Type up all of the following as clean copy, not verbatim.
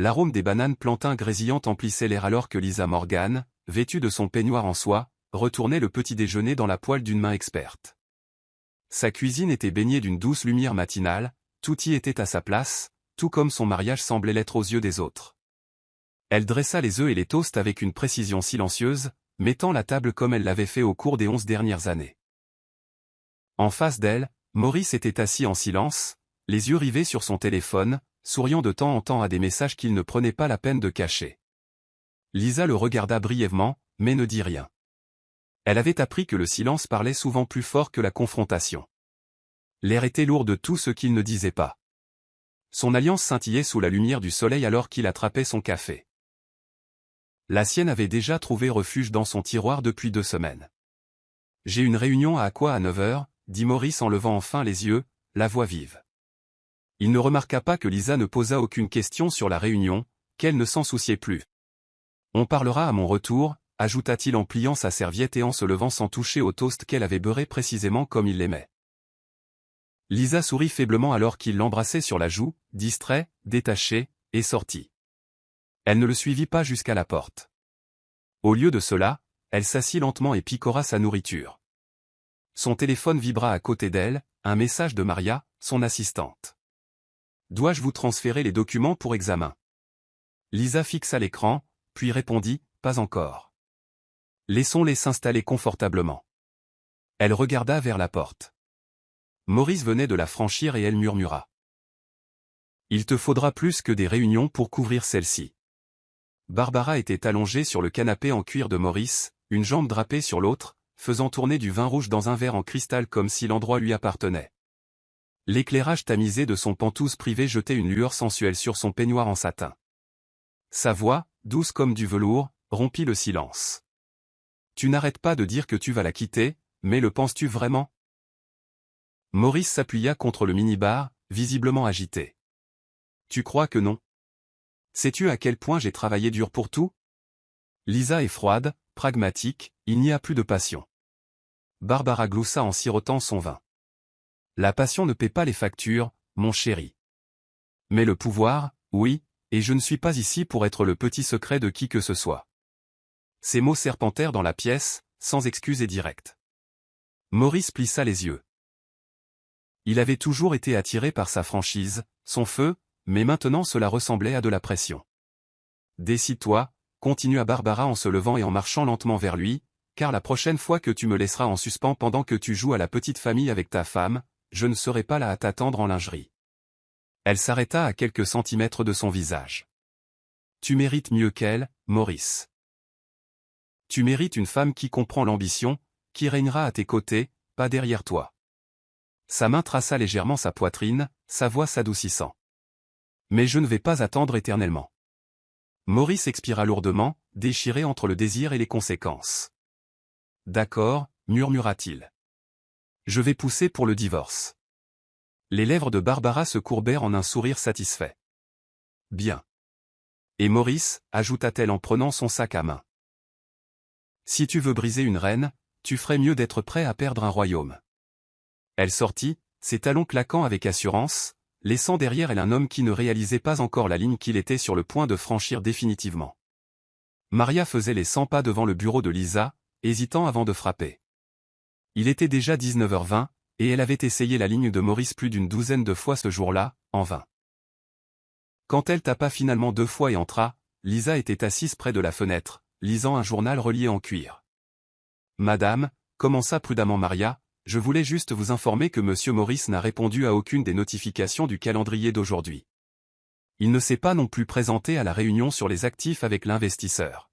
l'arôme des bananes plantains grésillantes emplissait l'air alors que Lisa Morgan, vêtue de son peignoir en soie, retournait le petit déjeuner dans la poêle d'une main experte. Sa cuisine était baignée d'une douce lumière matinale, tout y était à sa place, tout comme son mariage semblait l'être aux yeux des autres. Elle dressa les œufs et les toasts avec une précision silencieuse, mettant la table comme elle l'avait fait au cours des 11 dernières années. En face d'elle, Maurice était assis en silence, les yeux rivés sur son téléphone, souriant de temps en temps à des messages qu'il ne prenait pas la peine de cacher. Lisa le regarda brièvement, mais ne dit rien. Elle avait appris que le silence parlait souvent plus fort que la confrontation. L'air était lourd de tout ce qu'il ne disait pas. Son alliance scintillait sous la lumière du soleil alors qu'il attrapait son café. La sienne avait déjà trouvé refuge dans son tiroir depuis 2 semaines. « J'ai une réunion à Aqua à 9 h, dit Maurice en levant enfin les yeux, la voix vive. Il ne remarqua pas que Lisa ne posa aucune question sur la réunion, qu'elle ne s'en souciait plus. « On parlera à mon retour, ajouta-t-il en pliant sa serviette et en se levant sans toucher au toast qu'elle avait beurré précisément comme il l'aimait. Lisa sourit faiblement alors qu'il l'embrassait sur la joue, distrait, détaché, et sortit. Elle ne le suivit pas jusqu'à la porte. Au lieu de cela, elle s'assit lentement et picora sa nourriture. Son téléphone vibra à côté d'elle, un message de Maria, son assistante. « Dois-je vous transférer les documents pour examen ?» Lisa fixa l'écran, puis répondit, « Pas encore. » Laissons-les s'installer confortablement. Elle regarda vers la porte. Maurice venait de la franchir et elle murmura. « Il te faudra plus que des réunions pour couvrir celle-ci. » Barbara était allongée sur le canapé en cuir de Maurice, une jambe drapée sur l'autre, faisant tourner du vin rouge dans un verre en cristal comme si l'endroit lui appartenait. L'éclairage tamisé de son pantouse privé jetait une lueur sensuelle sur son peignoir en satin. Sa voix, douce comme du velours, rompit le silence. « Tu n'arrêtes pas de dire que tu vas la quitter, mais le penses-tu vraiment ?» Maurice s'appuya contre le minibar, visiblement agité. « Tu crois que non? Sais-tu à quel point j'ai travaillé dur pour tout? » Lisa est froide, pragmatique, il n'y a plus de passion. Barbara gloussa en sirotant son vin. « La passion ne paie pas les factures, mon chéri. Mais le pouvoir, oui, et je ne suis pas ici pour être le petit secret de qui que ce soit. » Ces mots serpentèrent dans la pièce, sans excuse et direct. Maurice plissa les yeux. Il avait toujours été attiré par sa franchise, son feu, mais maintenant cela ressemblait à de la pression. « Décide-toi, continua Barbara en se levant et en marchant lentement vers lui, car la prochaine fois que tu me laisseras en suspens pendant que tu joues à la petite famille avec ta femme, je ne serai pas là à t'attendre en lingerie. » Elle s'arrêta à quelques centimètres de son visage. « Tu mérites mieux qu'elle, Maurice. Tu mérites une femme qui comprend l'ambition, qui régnera à tes côtés, pas derrière toi. » Sa main traça légèrement sa poitrine, sa voix s'adoucissant. « Mais je ne vais pas attendre éternellement. » Maurice expira lourdement, déchiré entre le désir et les conséquences. « D'accord, murmura-t-il. Je vais pousser pour le divorce. » Les lèvres de Barbara se courbèrent en un sourire satisfait. « Bien. » Et Maurice, ajouta-t-elle en prenant son sac à main. « Si tu veux briser une reine, tu ferais mieux d'être prêt à perdre un royaume. » Elle sortit, ses talons claquant avec assurance, laissant derrière elle un homme qui ne réalisait pas encore la ligne qu'il était sur le point de franchir définitivement. Maria faisait les 100 pas devant le bureau de Lisa, hésitant avant de frapper. Il était déjà 19h20, et elle avait essayé la ligne de Maurice plus d'une douzaine de fois ce jour-là, en vain. Quand elle tapa finalement 2 fois et entra, Lisa était assise près de la fenêtre, lisant un journal relié en cuir. « Madame, » commença prudemment Maria, « je voulais juste vous informer que Monsieur Maurice n'a répondu à aucune des notifications du calendrier d'aujourd'hui. Il ne s'est pas non plus présenté à la réunion sur les actifs avec l'investisseur. »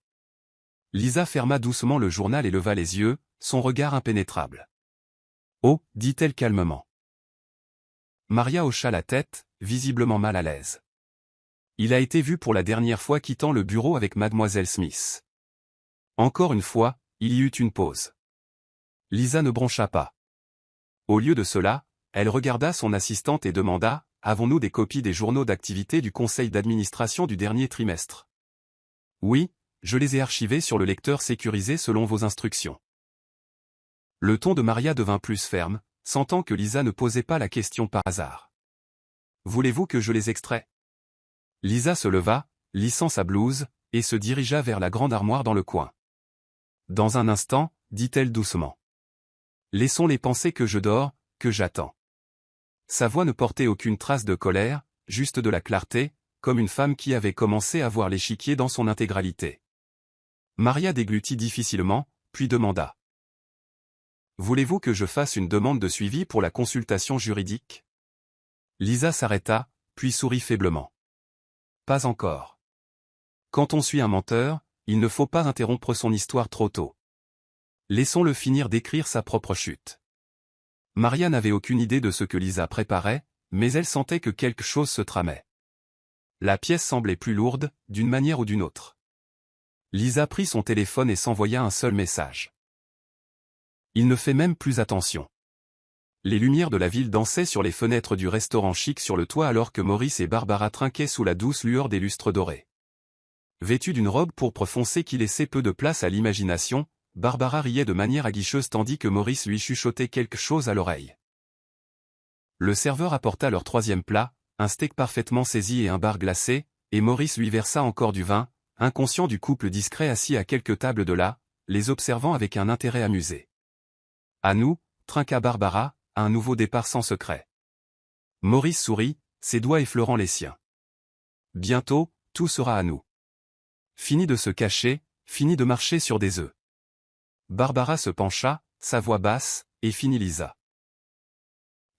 Lisa ferma doucement le journal et leva les yeux, son regard impénétrable. « Oh, » dit-elle calmement. Maria hocha la tête, visiblement mal à l'aise. Il a été vu pour la dernière fois quittant le bureau avec Mademoiselle Smith. Encore une fois, il y eut une pause. Lisa ne broncha pas. Au lieu de cela, elle regarda son assistante et demanda, « Avons-nous des copies des journaux d'activité du conseil d'administration du dernier trimestre ?»« Oui, je les ai archivés sur le lecteur sécurisé selon vos instructions. » Le ton de Maria devint plus ferme, sentant que Lisa ne posait pas la question par hasard. « Voulez-vous que je les extrais ?» Lisa se leva, lissant sa blouse, et se dirigea vers la grande armoire dans le coin. Dans un instant, dit-elle doucement. Laissons-les penser que je dors, que j'attends. Sa voix ne portait aucune trace de colère, juste de la clarté, comme une femme qui avait commencé à voir l'échiquier dans son intégralité. Maria déglutit difficilement, puis demanda. Voulez-vous que je fasse une demande de suivi pour la consultation juridique? Lisa s'arrêta, puis sourit faiblement. Pas encore. Quand on suit un menteur, il ne faut pas interrompre son histoire trop tôt. Laissons-le finir d'écrire sa propre chute. Maria n'avait aucune idée de ce que Lisa préparait, mais elle sentait que quelque chose se tramait. La pièce semblait plus lourde, d'une manière ou d'une autre. Lisa prit son téléphone et s'envoya un seul message. Il ne fait même plus attention. Les lumières de la ville dansaient sur les fenêtres du restaurant chic sur le toit alors que Maurice et Barbara trinquaient sous la douce lueur des lustres dorés. Vêtue d'une robe pourpre foncée qui laissait peu de place à l'imagination, Barbara riait de manière aguicheuse tandis que Maurice lui chuchotait quelque chose à l'oreille. Le serveur apporta leur troisième plat, un steak parfaitement saisi et un bar glacé, et Maurice lui versa encore du vin, inconscient du couple discret assis à quelques tables de là, les observant avec un intérêt amusé. À nous, trinqua Barbara, à un nouveau départ sans secret. Maurice sourit, ses doigts effleurant les siens. Bientôt, tout sera à nous. Fini de se cacher, fini de marcher sur des œufs. Barbara se pencha, sa voix basse, et finit Lisa.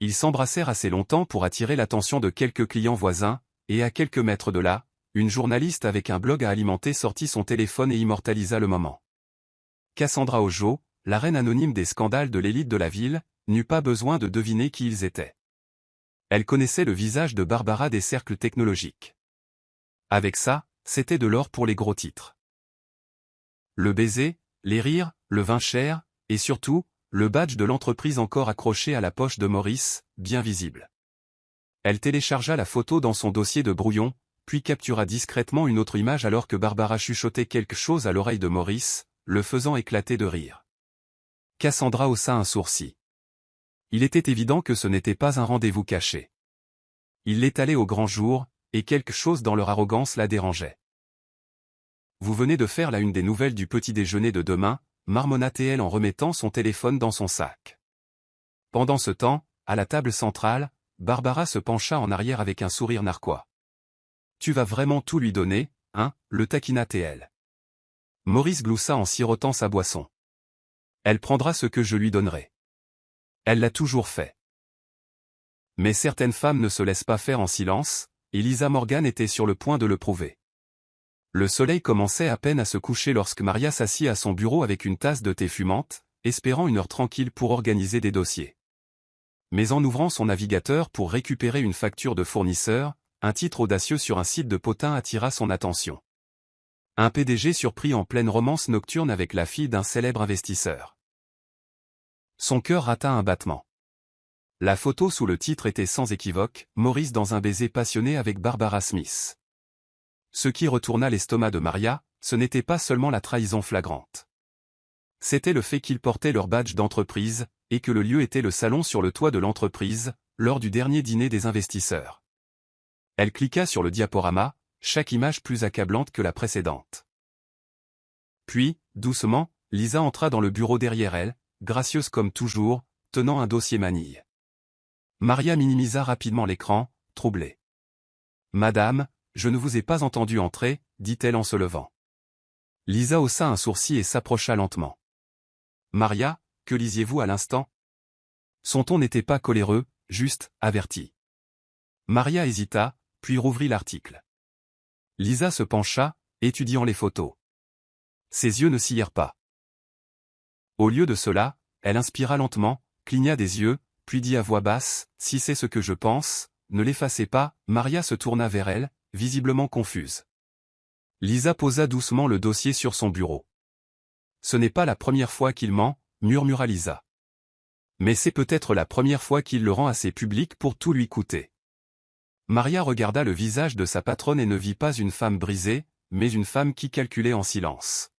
Ils s'embrassèrent assez longtemps pour attirer l'attention de quelques clients voisins, et à quelques mètres de là, une journaliste avec un blog à alimenter sortit son téléphone et immortalisa le moment. Cassandra Ojo, la reine anonyme des scandales de l'élite de la ville, n'eut pas besoin de deviner qui ils étaient. Elle connaissait le visage de Barbara des cercles technologiques. Avec ça, c'était de l'or pour les gros titres. Le baiser, les rires, le vin cher, et surtout, le badge de l'entreprise encore accroché à la poche de Maurice, bien visible. Elle téléchargea la photo dans son dossier de brouillon, puis captura discrètement une autre image alors que Barbara chuchotait quelque chose à l'oreille de Maurice, le faisant éclater de rire. Cassandra haussa un sourcil. Il était évident que ce n'était pas un rendez-vous caché. Il l'étalait au grand jour, et quelque chose dans leur arrogance la dérangeait. Vous venez de faire la une des nouvelles du petit déjeuner de demain, marmonna-t-elle en remettant son téléphone dans son sac. Pendant ce temps, à la table centrale, Barbara se pencha en arrière avec un sourire narquois. Tu vas vraiment tout lui donner, hein, le taquina-t-elle. Maurice gloussa en sirotant sa boisson. Elle prendra ce que je lui donnerai. Elle l'a toujours fait. Mais certaines femmes ne se laissent pas faire en silence, et Lisa Morgan était sur le point de le prouver. Le soleil commençait à peine à se coucher lorsque Maria s'assit à son bureau avec une tasse de thé fumante, espérant une heure tranquille pour organiser des dossiers. Mais en ouvrant son navigateur pour récupérer une facture de fournisseur, un titre audacieux sur un site de potin attira son attention. Un PDG surpris en pleine romance nocturne avec la fille d'un célèbre investisseur. Son cœur rata un battement. La photo sous le titre était sans équivoque, Maurice dans un baiser passionné avec Barbara Smith. Ce qui retourna l'estomac de Maria, ce n'était pas seulement la trahison flagrante. C'était le fait qu'ils portaient leur badge d'entreprise, et que le lieu était le salon sur le toit de l'entreprise, lors du dernier dîner des investisseurs. Elle cliqua sur le diaporama, chaque image plus accablante que la précédente. Puis, doucement, Lisa entra dans le bureau derrière elle, gracieuse comme toujours, tenant un dossier manille. Maria minimisa rapidement l'écran, troublée. « Madame, je ne vous ai pas entendu entrer, dit-elle en se levant. Lisa haussa un sourcil et s'approcha lentement. Maria, que lisiez-vous à l'instant? Son ton n'était pas coléreux, juste, averti. Maria hésita, puis rouvrit l'article. Lisa se pencha, étudiant les photos. Ses yeux ne sillèrent pas. Au lieu de cela, elle inspira lentement, cligna des yeux, puis dit à voix basse, « Si c'est ce que je pense, ne l'effacez pas. » Maria se tourna vers elle, visiblement confuse. Lisa posa doucement le dossier sur son bureau. « Ce n'est pas la première fois qu'il ment, » murmura Lisa. « Mais c'est peut-être la première fois qu'il le rend assez public pour tout lui coûter. » Maria regarda le visage de sa patronne et ne vit pas une femme brisée, mais une femme qui calculait en silence.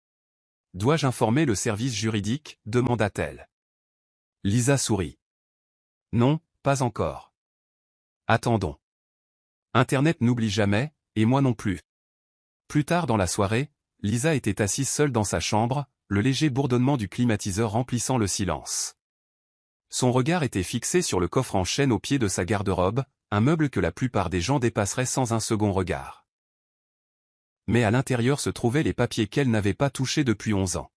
« Dois-je informer le service juridique ?» demanda-t-elle. Lisa sourit. « Non, pas encore. Attendons. Internet n'oublie jamais, et moi non plus. » Plus tard dans la soirée, Lisa était assise seule dans sa chambre, le léger bourdonnement du climatiseur remplissant le silence. Son regard était fixé sur le coffre en chêne au pied de sa garde-robe, un meuble que la plupart des gens dépasseraient sans un second regard. Mais à l'intérieur se trouvaient les papiers qu'elle n'avait pas touchés depuis 11 ans.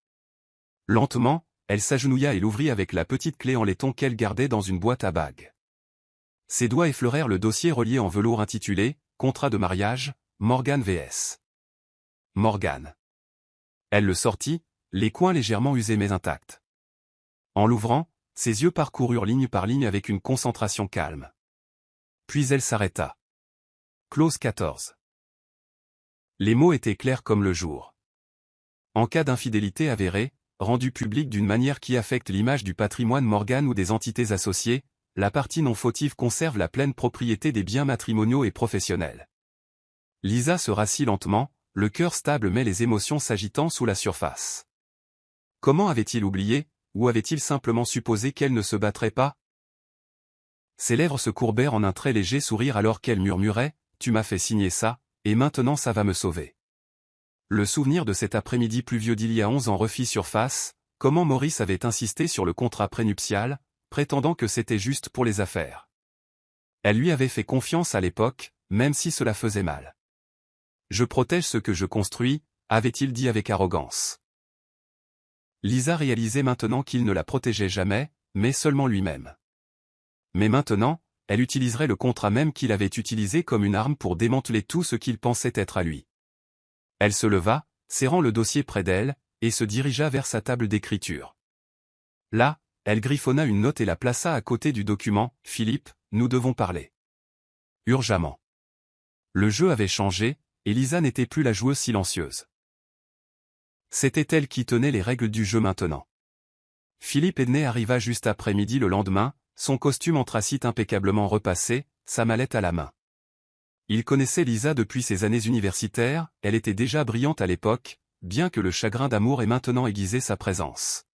Lentement, elle s'agenouilla et l'ouvrit avec la petite clé en laiton qu'elle gardait dans une boîte à bagues. Ses doigts effleurèrent le dossier relié en velours intitulé « Contrat de mariage, Morgan vs. Morgan ». Elle le sortit, les coins légèrement usés mais intacts. En l'ouvrant, ses yeux parcoururent ligne par ligne avec une concentration calme. Puis elle s'arrêta. Clause 14. Les mots étaient clairs comme le jour. En cas d'infidélité avérée, rendue publique d'une manière qui affecte l'image du patrimoine Morgan ou des entités associées, la partie non fautive conserve la pleine propriété des biens matrimoniaux et professionnels. Lisa se rassit lentement, le cœur stable mais les émotions s'agitant sous la surface. Comment avait-il oublié, ou avait-il simplement supposé qu'elle ne se battrait pas? Ses lèvres se courbèrent en un très léger sourire alors qu'elle murmurait « Tu m'as fait signer ça, et maintenant ça va me sauver ». Le souvenir de cet après-midi pluvieux d'il y a 11 ans refit surface, comment Maurice avait insisté sur le contrat prénuptial, prétendant que c'était juste pour les affaires. Elle lui avait fait confiance à l'époque, même si cela faisait mal. « Je protège ce que je construis », avait-il dit avec arrogance. Lisa réalisait maintenant qu'il ne la protégeait jamais, mais seulement lui-même. Mais maintenant, elle utiliserait le contrat même qu'il avait utilisé comme une arme pour démanteler tout ce qu'il pensait être à lui. Elle se leva, serrant le dossier près d'elle, et se dirigea vers sa table d'écriture. Là, elle griffonna une note et la plaça à côté du document. « Philippe, nous devons parler. » Urgemment. Le jeu avait changé, et Lisa n'était plus la joueuse silencieuse. C'était elle qui tenait les règles du jeu maintenant. Philippe Edney arriva juste après midi le lendemain, son costume anthracite impeccablement repassé, sa mallette à la main. Il connaissait Lisa depuis ses années universitaires, elle était déjà brillante à l'époque, bien que le chagrin d'amour ait maintenant aiguisé sa présence.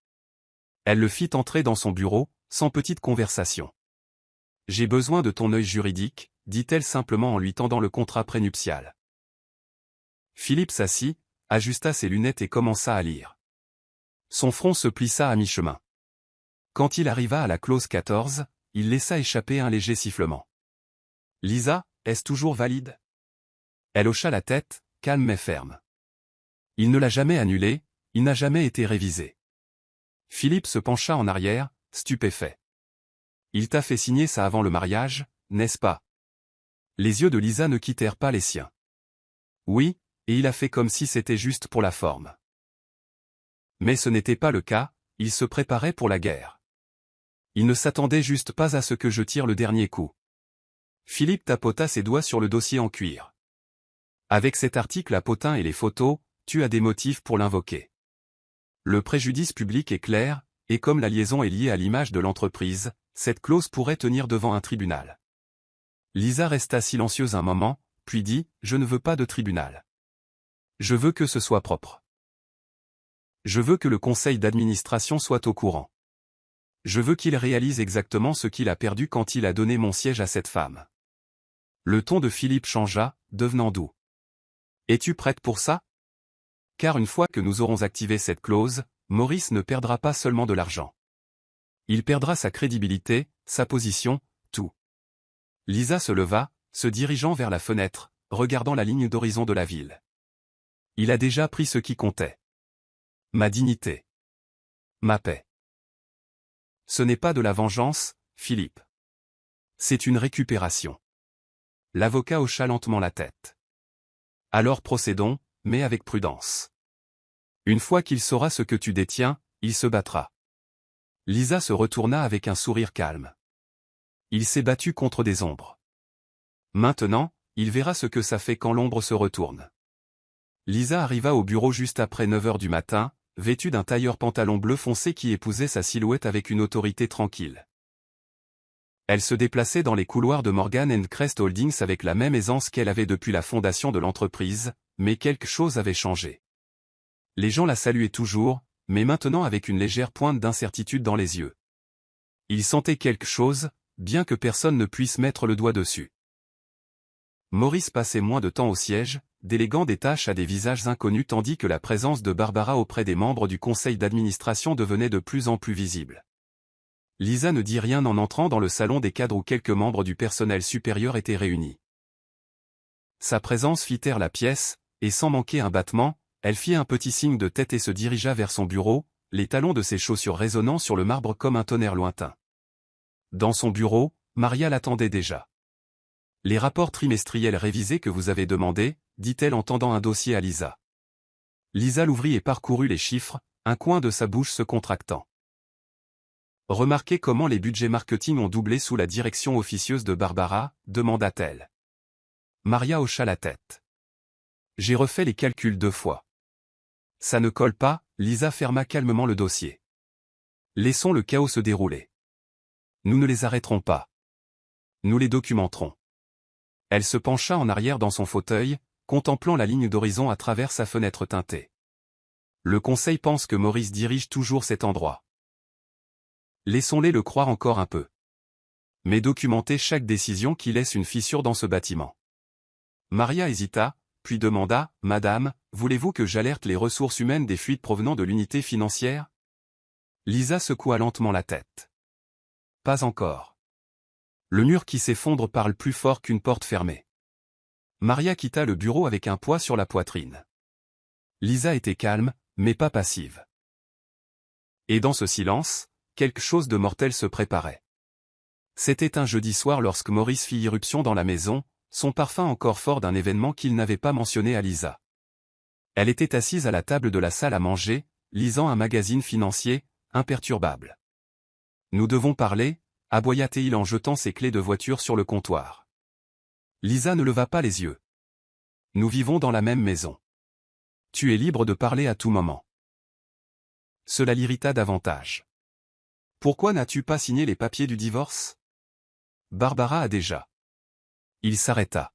Elle le fit entrer dans son bureau, sans petite conversation. « J'ai besoin de ton œil juridique », dit-elle simplement en lui tendant le contrat prénuptial. Philippe s'assit, ajusta ses lunettes et commença à lire. Son front se plissa à mi-chemin. Quand il arriva à la clause 14, il laissa échapper un léger sifflement. « Lisa, est-ce toujours valide ?» Elle hocha la tête, calme mais ferme. Il ne l'a jamais annulé, il n'a jamais été révisé. Philippe se pencha en arrière, stupéfait. « Il t'a fait signer ça avant le mariage, n'est-ce pas ?» Les yeux de Lisa ne quittèrent pas les siens. « Oui, et il a fait comme si c'était juste pour la forme. » Mais ce n'était pas le cas, il se préparait pour la guerre. Il ne s'attendait juste pas à ce que je tire le dernier coup. Philippe tapota ses doigts sur le dossier en cuir. Avec cet article à potins et les photos, tu as des motifs pour l'invoquer. Le préjudice public est clair, et comme la liaison est liée à l'image de l'entreprise, cette clause pourrait tenir devant un tribunal. Lisa resta silencieuse un moment, puis dit « Je ne veux pas de tribunal. Je veux que ce soit propre. Je veux que le conseil d'administration soit au courant. Je veux qu'il réalise exactement ce qu'il a perdu quand il a donné mon siège à cette femme. » Le ton de Philippe changea, devenant doux. « Es-tu prête pour ça ? Car une fois que nous aurons activé cette clause, Maurice ne perdra pas seulement de l'argent. Il perdra sa crédibilité, sa position, tout. » Lisa se leva, se dirigeant vers la fenêtre, regardant la ligne d'horizon de la ville. « Il a déjà pris ce qui comptait. Ma dignité. Ma paix. Ce n'est pas de la vengeance, Philippe. C'est une récupération. » L'avocat hocha lentement la tête. « Alors procédons, mais avec prudence. Une fois qu'il saura ce que tu détiens, il se battra. » Lisa se retourna avec un sourire calme. Il s'est battu contre des ombres. Maintenant, il verra ce que ça fait quand l'ombre se retourne. Lisa arriva au bureau juste après 9 heures du matin, vêtue d'un tailleur pantalon bleu foncé qui épousait sa silhouette avec une autorité tranquille. Elle se déplaçait dans les couloirs de Morgan & Crest Holdings avec la même aisance qu'elle avait depuis la fondation de l'entreprise, mais quelque chose avait changé. Les gens la saluaient toujours, mais maintenant avec une légère pointe d'incertitude dans les yeux. Ils sentaient quelque chose, bien que personne ne puisse mettre le doigt dessus. Maurice passait moins de temps au siège, déléguant des tâches à des visages inconnus tandis que la présence de Barbara auprès des membres du conseil d'administration devenait de plus en plus visible. Lisa ne dit rien en entrant dans le salon des cadres où quelques membres du personnel supérieur étaient réunis. Sa présence fit taire la pièce, et sans manquer un battement, elle fit un petit signe de tête et se dirigea vers son bureau, les talons de ses chaussures résonnant sur le marbre comme un tonnerre lointain. Dans son bureau, Maria l'attendait déjà. « Les rapports trimestriels révisés que vous avez demandés », dit-elle en tendant un dossier à Lisa. Lisa l'ouvrit et parcourut les chiffres, un coin de sa bouche se contractant. « Remarquez comment les budgets marketing ont doublé sous la direction officieuse de Barbara, demanda-t-elle. Maria hocha la tête. « J'ai refait les calculs 2 fois. » « Ça ne colle pas », Lisa ferma calmement le dossier. « Laissons le chaos se dérouler. Nous ne les arrêterons pas. Nous les documenterons. » Elle se pencha en arrière dans son fauteuil, contemplant la ligne d'horizon à travers sa fenêtre teintée. Le conseil pense que Maurice dirige toujours cet endroit. Laissons-les le croire encore un peu. Mais documentez chaque décision qui laisse une fissure dans ce bâtiment. Maria hésita, puis demanda, « Madame, voulez-vous que j'alerte les ressources humaines des fuites provenant de l'unité financière ?» Lisa secoua lentement la tête. « Pas encore. Le mur qui s'effondre parle plus fort qu'une porte fermée. » Maria quitta le bureau avec un poids sur la poitrine. Lisa était calme, mais pas passive. Et dans ce silence, quelque chose de mortel se préparait. C'était un jeudi soir lorsque Maurice fit irruption dans la maison, son parfum encore fort d'un événement qu'il n'avait pas mentionné à Lisa. Elle était assise à la table de la salle à manger, lisant un magazine financier, imperturbable. « Nous devons parler », aboya-t-il en jetant ses clés de voiture sur le comptoir. Lisa ne leva pas les yeux. « Nous vivons dans la même maison. Tu es libre de parler à tout moment. » Cela l'irrita davantage. « Pourquoi n'as-tu pas signé les papiers du divorce ? Barbara a déjà. » Il s'arrêta.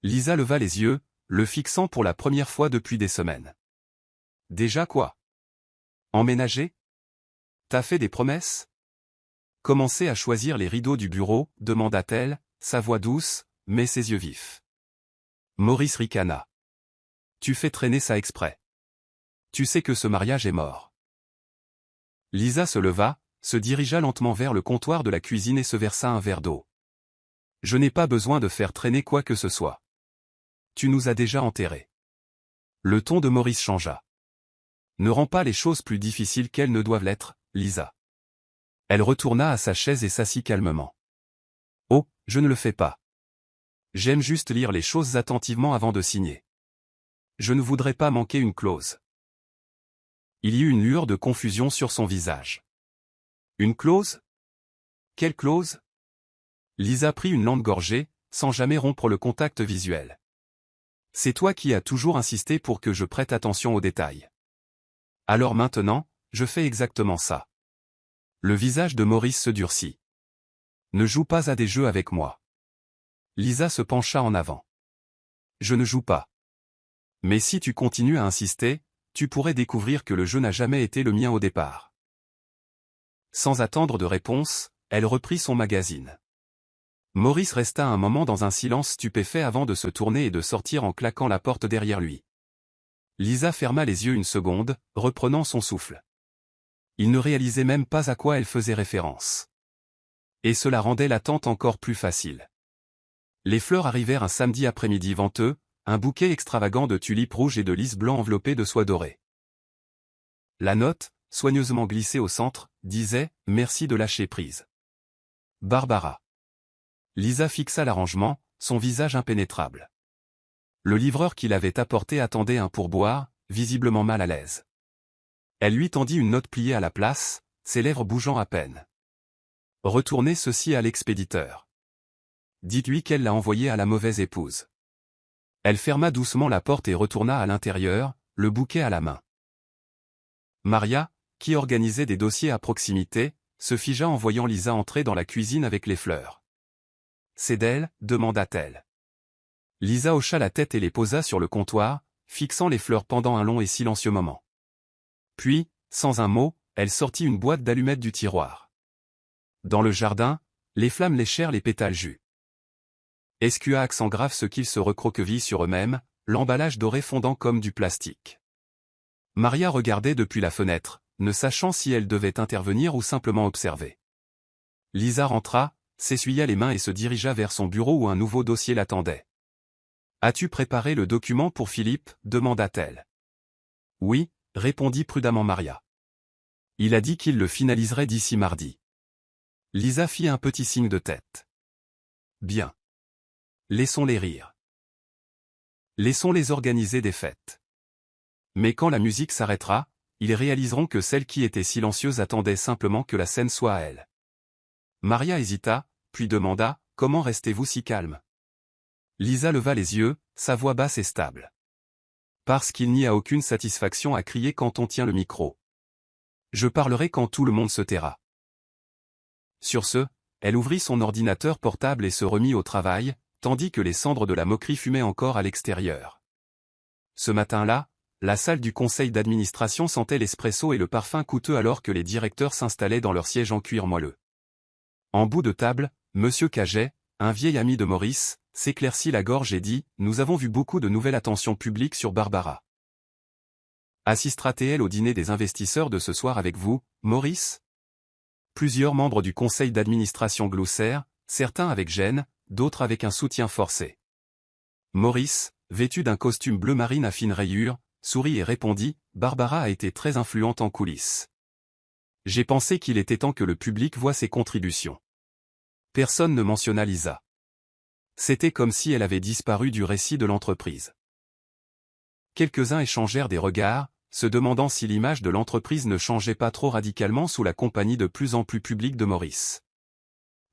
Lisa leva les yeux, le fixant pour la première fois depuis des semaines. « Déjà quoi ? Emménager ? T'as fait des promesses ? Commencez à choisir les rideaux du bureau, demanda-t-elle, sa voix douce, mais ses yeux vifs. Maurice ricana. Tu fais traîner ça exprès. Tu sais que ce mariage est mort. Lisa se leva, se dirigea lentement vers le comptoir de la cuisine et se versa un verre d'eau. Je n'ai pas besoin de faire traîner quoi que ce soit. Tu nous as déjà enterrés. Le ton de Maurice changea. Ne rends pas les choses plus difficiles qu'elles ne doivent l'être, Lisa. Elle retourna à sa chaise et s'assit calmement. Oh, je ne le fais pas. J'aime juste lire les choses attentivement avant de signer. Je ne voudrais pas manquer une clause. Il y eut une lueur de confusion sur son visage. Une clause ? Quelle clause ? Lisa prit une lente gorgée, sans jamais rompre le contact visuel. C'est toi qui as toujours insisté pour que je prête attention aux détails. Alors maintenant, je fais exactement ça. Le visage de Maurice se durcit. Ne joue pas à des jeux avec moi. Lisa se pencha en avant. Je ne joue pas. Mais si tu continues à insister, tu pourrais découvrir que le jeu n'a jamais été le mien au départ. Sans attendre de réponse, elle reprit son magazine. Maurice resta un moment dans un silence stupéfait avant de se tourner et de sortir en claquant la porte derrière lui. Lisa ferma les yeux une seconde, reprenant son souffle. Il ne réalisait même pas à quoi elle faisait référence. Et cela rendait l'attente encore plus facile. Les fleurs arrivèrent un samedi après-midi venteux, un bouquet extravagant de tulipes rouges et de lys blancs enveloppés de soie dorée. La note, soigneusement glissée au centre, disait « Merci de lâcher prise. Barbara ». Lisa fixa l'arrangement, son visage impénétrable. Le livreur qui l'avait apporté attendait un pourboire, visiblement mal à l'aise. Elle lui tendit une note pliée à la place, ses lèvres bougeant à peine. Retournez ceci à l'expéditeur. Dites-lui qu'elle l'a envoyé à la mauvaise épouse. Elle ferma doucement la porte et retourna à l'intérieur, le bouquet à la main. Maria, qui organisait des dossiers à proximité, se figea en voyant Lisa entrer dans la cuisine avec les fleurs. « C'est d'elle ?» demanda-t-elle. Lisa hocha la tête et les posa sur le comptoir, fixant les fleurs pendant un long et silencieux moment. Puis, sans un mot, elle sortit une boîte d'allumettes du tiroir. Dans le jardin, les flammes léchèrent les pétales jus. Escua accent grave ce qu'ils se recroquevillent sur eux-mêmes, l'emballage doré fondant comme du plastique. Maria regardait depuis la fenêtre, ne sachant si elle devait intervenir ou simplement observer. Lisa rentra, s'essuya les mains et se dirigea vers son bureau où un nouveau dossier l'attendait. « As-tu préparé le document pour Philippe » demanda-t-elle. « Oui » répondit prudemment Maria. « Il a dit qu'il le finaliserait d'ici mardi. » Lisa fit un petit signe de tête. « Bien. Laissons-les rire. Laissons-les organiser des fêtes. Mais quand la musique s'arrêtera, ils réaliseront que celle qui était silencieuse attendait simplement que la scène soit à elle. » Maria hésita, puis demanda « Comment restez-vous si calme ?» Lisa leva les yeux, sa voix basse et stable. « Parce qu'il n'y a aucune satisfaction à crier quand on tient le micro. Je parlerai quand tout le monde se taira. » Sur ce, elle ouvrit son ordinateur portable et se remit au travail, tandis que les cendres de la moquerie fumaient encore à l'extérieur. Ce matin-là, la salle du conseil d'administration sentait l'espresso et le parfum coûteux alors que les directeurs s'installaient dans leur siège en cuir moelleux. En bout de table, Monsieur Caget, un vieil ami de Maurice, s'éclaircit la gorge et dit « Nous avons vu beaucoup de nouvelles attentions publiques sur Barbara. Assistera-t-elle au dîner des investisseurs de ce soir avec vous, Maurice ?» Plusieurs membres du conseil d'administration gloussèrent, certains avec gêne, d'autres avec un soutien forcé. Maurice, vêtu d'un costume bleu marine à fines rayures, sourit et répondit « Barbara a été très influente en coulisses. J'ai pensé qu'il était temps que le public voie ses contributions. » Personne ne mentionna Lisa. C'était comme si elle avait disparu du récit de l'entreprise. Quelques-uns échangèrent des regards, se demandant si l'image de l'entreprise ne changeait pas trop radicalement sous la compagnie de plus en plus publique de Maurice.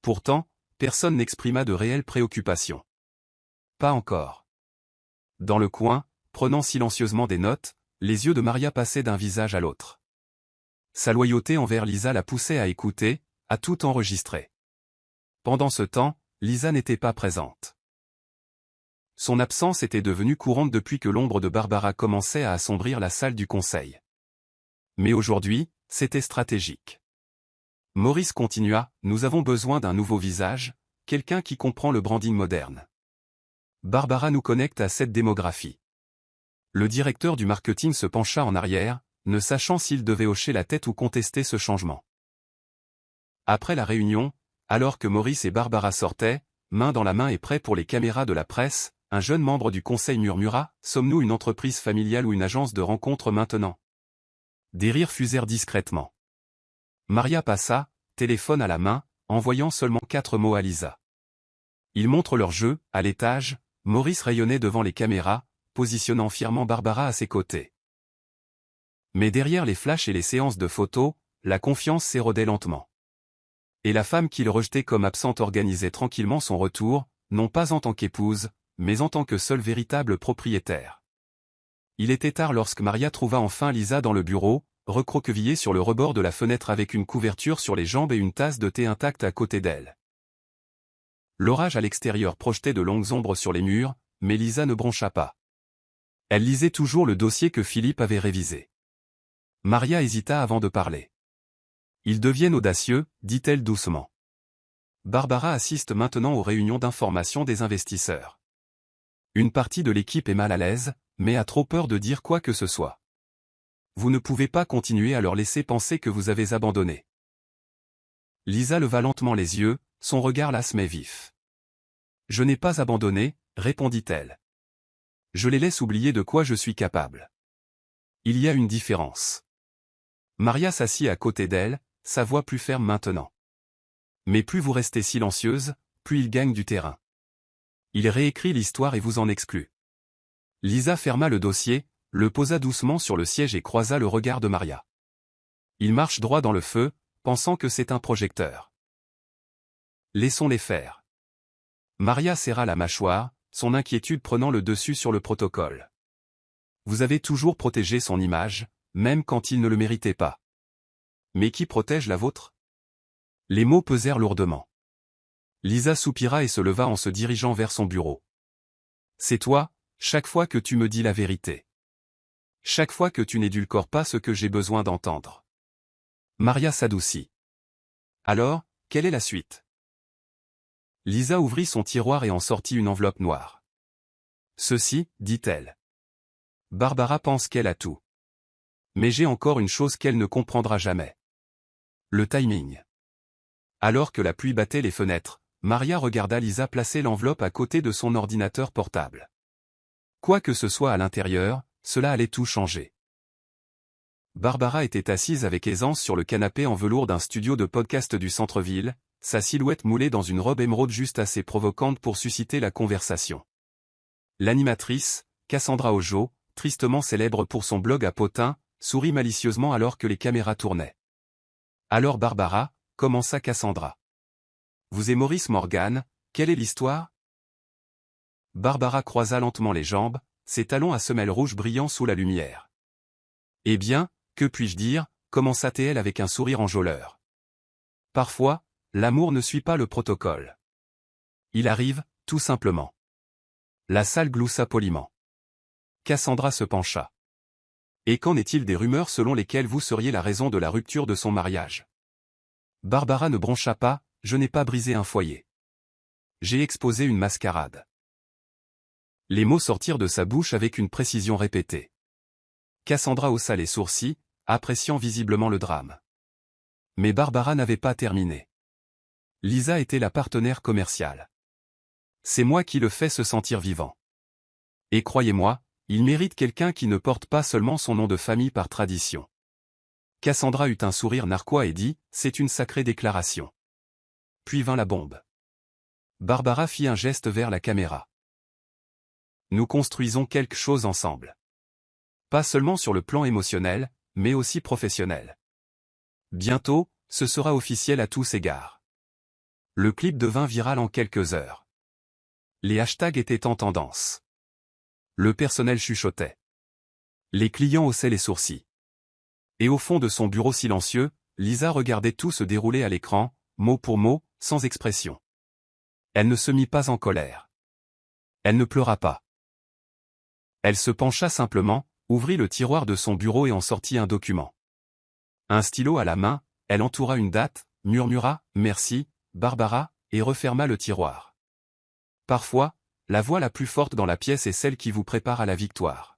Pourtant, personne n'exprima de réelles préoccupations. Pas encore. Dans le coin, prenant silencieusement des notes, les yeux de Maria passaient d'un visage à l'autre. Sa loyauté envers Lisa la poussait à écouter, à tout enregistrer. Pendant ce temps, Lisa n'était pas présente. Son absence était devenue courante depuis que l'ombre de Barbara commençait à assombrir la salle du conseil. Mais aujourd'hui, c'était stratégique. Maurice continua, « Nous avons besoin d'un nouveau visage, quelqu'un qui comprend le branding moderne. Barbara nous connecte à cette démographie. » Le directeur du marketing se pencha en arrière, ne sachant s'il devait hocher la tête ou contester ce changement. Après la réunion, alors que Maurice et Barbara sortaient, main dans la main et prêts pour les caméras de la presse, un jeune membre du conseil murmura « Sommes-nous une entreprise familiale ou une agence de rencontres maintenant ?» Des rires fusèrent discrètement. Maria passa, téléphone à la main, envoyant seulement 4 mots à Lisa. Ils montrent leur jeu, à l'étage, Maurice rayonnait devant les caméras, positionnant fièrement Barbara à ses côtés. Mais derrière les flashs et les séances de photos, la confiance s'érodait lentement. Et la femme qu'il rejetait comme absente organisait tranquillement son retour, non pas en tant qu'épouse, mais en tant que seule véritable propriétaire. Il était tard lorsque Maria trouva enfin Lisa dans le bureau, recroquevillée sur le rebord de la fenêtre avec une couverture sur les jambes et une tasse de thé intacte à côté d'elle. L'orage à l'extérieur projetait de longues ombres sur les murs, mais Lisa ne broncha pas. Elle lisait toujours le dossier que Philippe avait révisé. Maria hésita avant de parler. « Ils deviennent audacieux », dit-elle doucement. Barbara assiste maintenant aux réunions d'information des investisseurs. Une partie de l'équipe est mal à l'aise, mais a trop peur de dire quoi que ce soit. Vous ne pouvez pas continuer à leur laisser penser que vous avez abandonné. Lisa leva lentement les yeux, son regard las mais vif. « Je n'ai pas abandonné », répondit-elle. « Je les laisse oublier de quoi je suis capable. Il y a une différence. » Maria s'assit à côté d'elle, sa voix plus ferme maintenant. « Mais plus vous restez silencieuse, plus il gagne du terrain. Il réécrit l'histoire et vous en exclut. » Lisa ferma le dossier, le posa doucement sur le siège et croisa le regard de Maria. Il marche droit dans le feu, pensant que c'est un projecteur. Laissons-les faire. Maria serra la mâchoire, son inquiétude prenant le dessus sur le protocole. Vous avez toujours protégé son image, même quand il ne le méritait pas. Mais qui protège la vôtre? Les mots pesèrent lourdement. Lisa soupira et se leva en se dirigeant vers son bureau. C'est toi, chaque fois que tu me dis la vérité. Chaque fois que tu n'édulcores pas ce que j'ai besoin d'entendre. Maria s'adoucit. Alors, quelle est la suite? Lisa ouvrit son tiroir et en sortit une enveloppe noire. Ceci, dit-elle. Barbara pense qu'elle a tout. Mais j'ai encore une chose qu'elle ne comprendra jamais. Le timing. Alors que la pluie battait les fenêtres, Maria regarda Lisa placer l'enveloppe à côté de son ordinateur portable. Quoi que ce soit à l'intérieur, cela allait tout changer. Barbara était assise avec aisance sur le canapé en velours d'un studio de podcast du centre-ville, sa silhouette moulée dans une robe émeraude juste assez provocante pour susciter la conversation. L'animatrice, Cassandra Ojo, tristement célèbre pour son blog à potins, sourit malicieusement alors que les caméras tournaient. Alors Barbara, commença Cassandra. Vous et Maurice Morgan, quelle est l'histoire? Barbara croisa lentement les jambes, ses talons à semelles rouges brillant sous la lumière. Eh bien, que puis-je dire, commença-t-elle avec un sourire enjôleur. Parfois, l'amour ne suit pas le protocole. Il arrive, tout simplement. La salle gloussa poliment. Cassandra se pencha. Et qu'en est-il des rumeurs selon lesquelles vous seriez la raison de la rupture de son mariage? Barbara ne broncha pas, je n'ai pas brisé un foyer. J'ai exposé une mascarade. Les mots sortirent de sa bouche avec une précision répétée. Cassandra haussa les sourcils, appréciant visiblement le drame. Mais Barbara n'avait pas terminé. Lisa était la partenaire commerciale. C'est moi qui le fais se sentir vivant. Et croyez-moi, il mérite quelqu'un qui ne porte pas seulement son nom de famille par tradition. Cassandra eut un sourire narquois et dit, c'est une sacrée déclaration. Puis vint la bombe. Barbara fit un geste vers la caméra. Nous construisons quelque chose ensemble. Pas seulement sur le plan émotionnel, mais aussi professionnel. Bientôt, ce sera officiel à tous égards. Le clip devint viral en quelques heures. Les hashtags étaient en tendance. Le personnel chuchotait. Les clients haussaient les sourcils. Et au fond de son bureau silencieux, Lisa regardait tout se dérouler à l'écran, mot pour mot, sans expression. Elle ne se mit pas en colère. Elle ne pleura pas. Elle se pencha simplement, ouvrit le tiroir de son bureau et en sortit un document. Un stylo à la main, elle entoura une date, murmura « Merci, Barbara » et referma le tiroir. Parfois, la voix la plus forte dans la pièce est celle qui vous prépare à la victoire.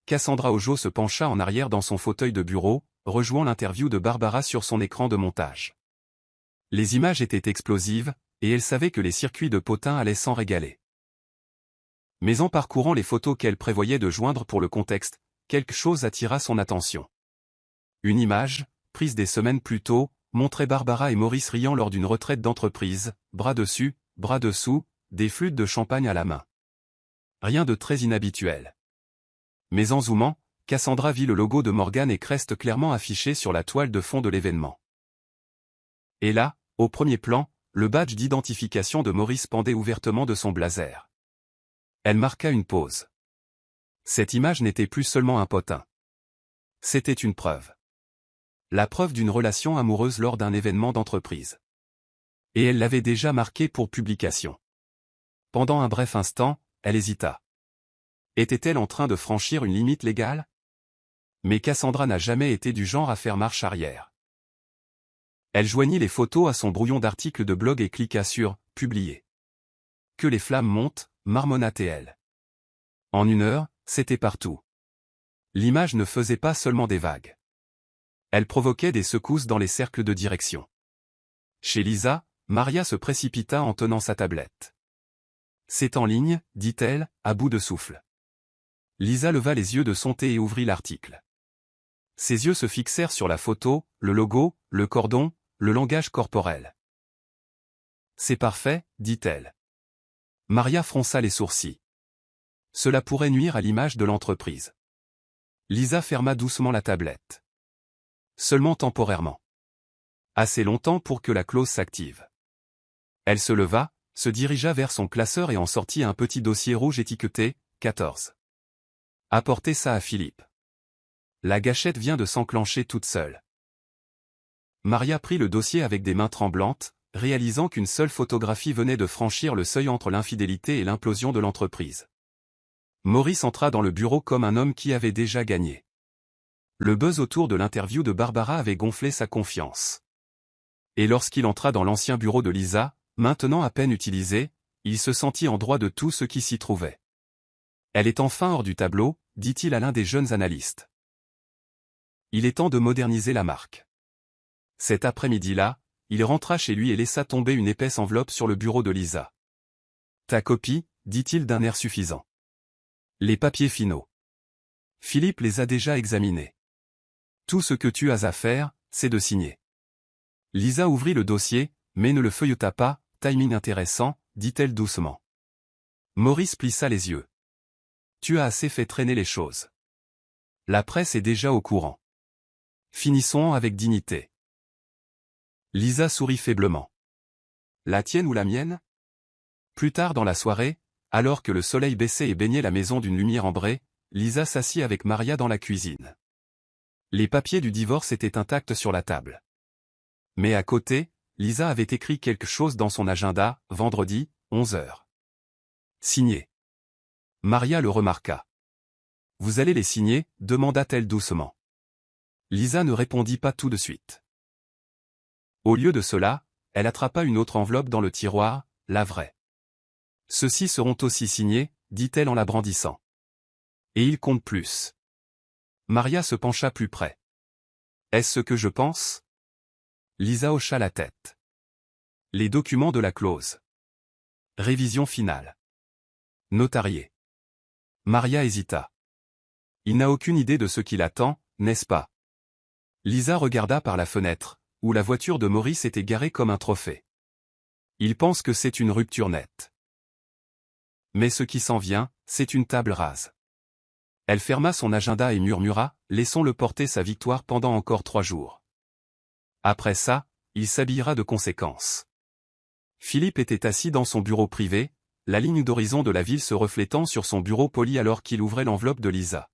Cassandra Ojo se pencha en arrière dans son fauteuil de bureau, rejoignant l'interview de Barbara sur son écran de montage. Les images étaient explosives, et elle savait que les circuits de potins allaient s'en régaler. Mais en parcourant les photos qu'elle prévoyait de joindre pour le contexte, quelque chose attira son attention. Une image, prise des semaines plus tôt, montrait Barbara et Maurice riant lors d'une retraite d'entreprise, bras dessus, bras dessous, des flûtes de champagne à la main. Rien de très inhabituel. Mais en zoomant, Cassandra vit le logo de Morgan et Crest clairement affiché sur la toile de fond de l'événement. Et là, au premier plan, le badge d'identification de Maurice pendait ouvertement de son blazer. Elle marqua une pause. Cette image n'était plus seulement un potin. C'était une preuve. La preuve d'une relation amoureuse lors d'un événement d'entreprise. Et elle l'avait déjà marqué pour publication. Pendant un bref instant, elle hésita. Était-elle en train de franchir une limite légale? Mais Cassandra n'a jamais été du genre à faire marche arrière. Elle joignit les photos à son brouillon d'article de blog et cliqua sur « Publier ». Que les flammes montent, marmonna-t-elle. En une heure, c'était partout. L'image ne faisait pas seulement des vagues. Elle provoquait des secousses dans les cercles de direction. Chez Lisa, Maria se précipita en tenant sa tablette. « C'est en ligne, dit-elle, à bout de souffle. » Lisa leva les yeux de son thé et ouvrit l'article. Ses yeux se fixèrent sur la photo, le logo, le cordon, le langage corporel. « C'est parfait, dit-elle. » Maria fronça les sourcils. Cela pourrait nuire à l'image de l'entreprise. Lisa ferma doucement la tablette. Seulement temporairement. Assez longtemps pour que la clause s'active. Elle se leva, se dirigea vers son classeur et en sortit un petit dossier rouge étiqueté « 14 ». Apportez ça à Philippe. La gâchette vient de s'enclencher toute seule. Maria prit le dossier avec des mains tremblantes, réalisant qu'une seule photographie venait de franchir le seuil entre l'infidélité et l'implosion de l'entreprise. Maurice entra dans le bureau comme un homme qui avait déjà gagné. Le buzz autour de l'interview de Barbara avait gonflé sa confiance. Et lorsqu'il entra dans l'ancien bureau de Lisa, maintenant à peine utilisé, il se sentit en droit de tout ce qui s'y trouvait. Elle est enfin hors du tableau, dit-il à l'un des jeunes analystes. Il est temps de moderniser la marque. Cet après-midi-là, il rentra chez lui et laissa tomber une épaisse enveloppe sur le bureau de Lisa. Ta copie, dit-il d'un air suffisant. Les papiers finaux. Philippe les a déjà examinés. Tout ce que tu as à faire, c'est de signer. Lisa ouvrit le dossier, mais ne le feuilleta pas, timing intéressant, dit-elle doucement. Maurice plissa les yeux. Tu as assez fait traîner les choses. La presse est déjà au courant. Finissons avec dignité. Lisa sourit faiblement. La tienne ou la mienne? Plus tard dans la soirée, alors que le soleil baissait et baignait la maison d'une lumière ambrée, Lisa s'assit avec Maria dans la cuisine. Les papiers du divorce étaient intacts sur la table. Mais à côté, Lisa avait écrit quelque chose dans son agenda, vendredi, 11h. Signé. Maria le remarqua. Vous allez les signer, demanda-t-elle doucement. Lisa ne répondit pas tout de suite. Au lieu de cela, elle attrapa une autre enveloppe dans le tiroir, la vraie. Ceux-ci seront aussi signés, dit-elle en la brandissant. Et ils comptent plus. Maria se pencha plus près. Est-ce ce que je pense? Lisa hocha la tête. Les documents de la clause. Révision finale. Notarié. Maria hésita. Il n'a aucune idée de ce qui l'attend, n'est-ce pas? Lisa regarda par la fenêtre, où la voiture de Maurice était garée comme un trophée. Il pense que c'est une rupture nette. Mais ce qui s'en vient, c'est une table rase. Elle ferma son agenda et murmura, laissons-le porter sa victoire pendant encore 3 jours. Après ça, il s'habillera de conséquence. Philippe était assis dans son bureau privé, la ligne d'horizon de la ville se reflétant sur son bureau poli alors qu'il ouvrait l'enveloppe de Lisa.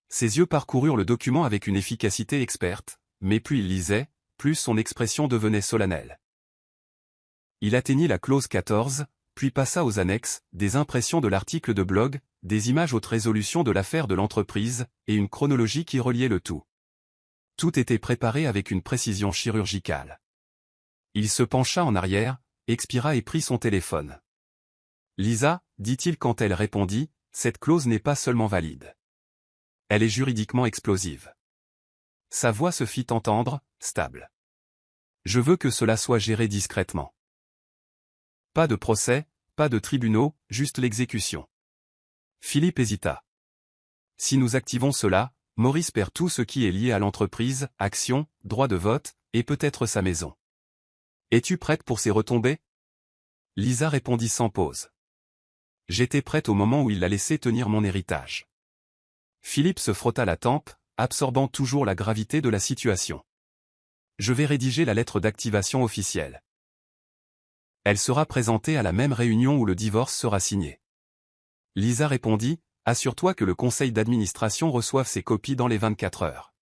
Ses yeux parcoururent le document avec une efficacité experte, mais plus il lisait, plus son expression devenait solennelle. Il atteignit la clause 14, puis passa aux annexes, des impressions de l'article de blog, des images haute résolution de l'affaire de l'entreprise, et une chronologie qui reliait le tout. Tout était préparé avec une précision chirurgicale. Il se pencha en arrière, expira et prit son téléphone. Lisa, dit-il quand elle répondit, cette clause n'est pas seulement valide. Elle est juridiquement explosive. Sa voix se fit entendre, stable. Je veux que cela soit géré discrètement. Pas de procès, pas de tribunaux, juste l'exécution. Philippe hésita. Si nous activons cela, Maurice perd tout ce qui est lié à l'entreprise, actions, droit de vote, et peut-être sa maison. Es-tu prête pour ces retombées? Lisa répondit sans pause. J'étais prête au moment où il la laissait tenir mon héritage. Philippe se frotta la tempe, absorbant toujours la gravité de la situation. Je vais rédiger la lettre d'activation officielle. Elle sera présentée à la même réunion où le divorce sera signé. Lisa répondit, assure-toi que le conseil d'administration reçoive ses copies dans les 24 heures.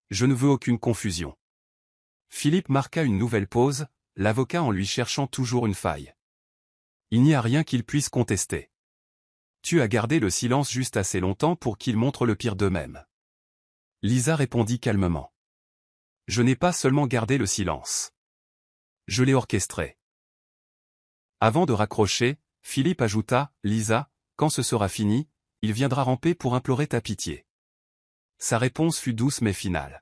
Je ne veux aucune confusion. Philippe marqua une nouvelle pause, l'avocat en lui cherchant toujours une faille. Il n'y a rien qu'il puisse contester. Tu as gardé le silence juste assez longtemps pour qu'ils montrent le pire d'eux-mêmes. Lisa répondit calmement. Je n'ai pas seulement gardé le silence. Je l'ai orchestré. Avant de raccrocher, Philippe ajouta, Lisa, quand ce sera fini, il viendra ramper pour implorer ta pitié. Sa réponse fut douce mais finale.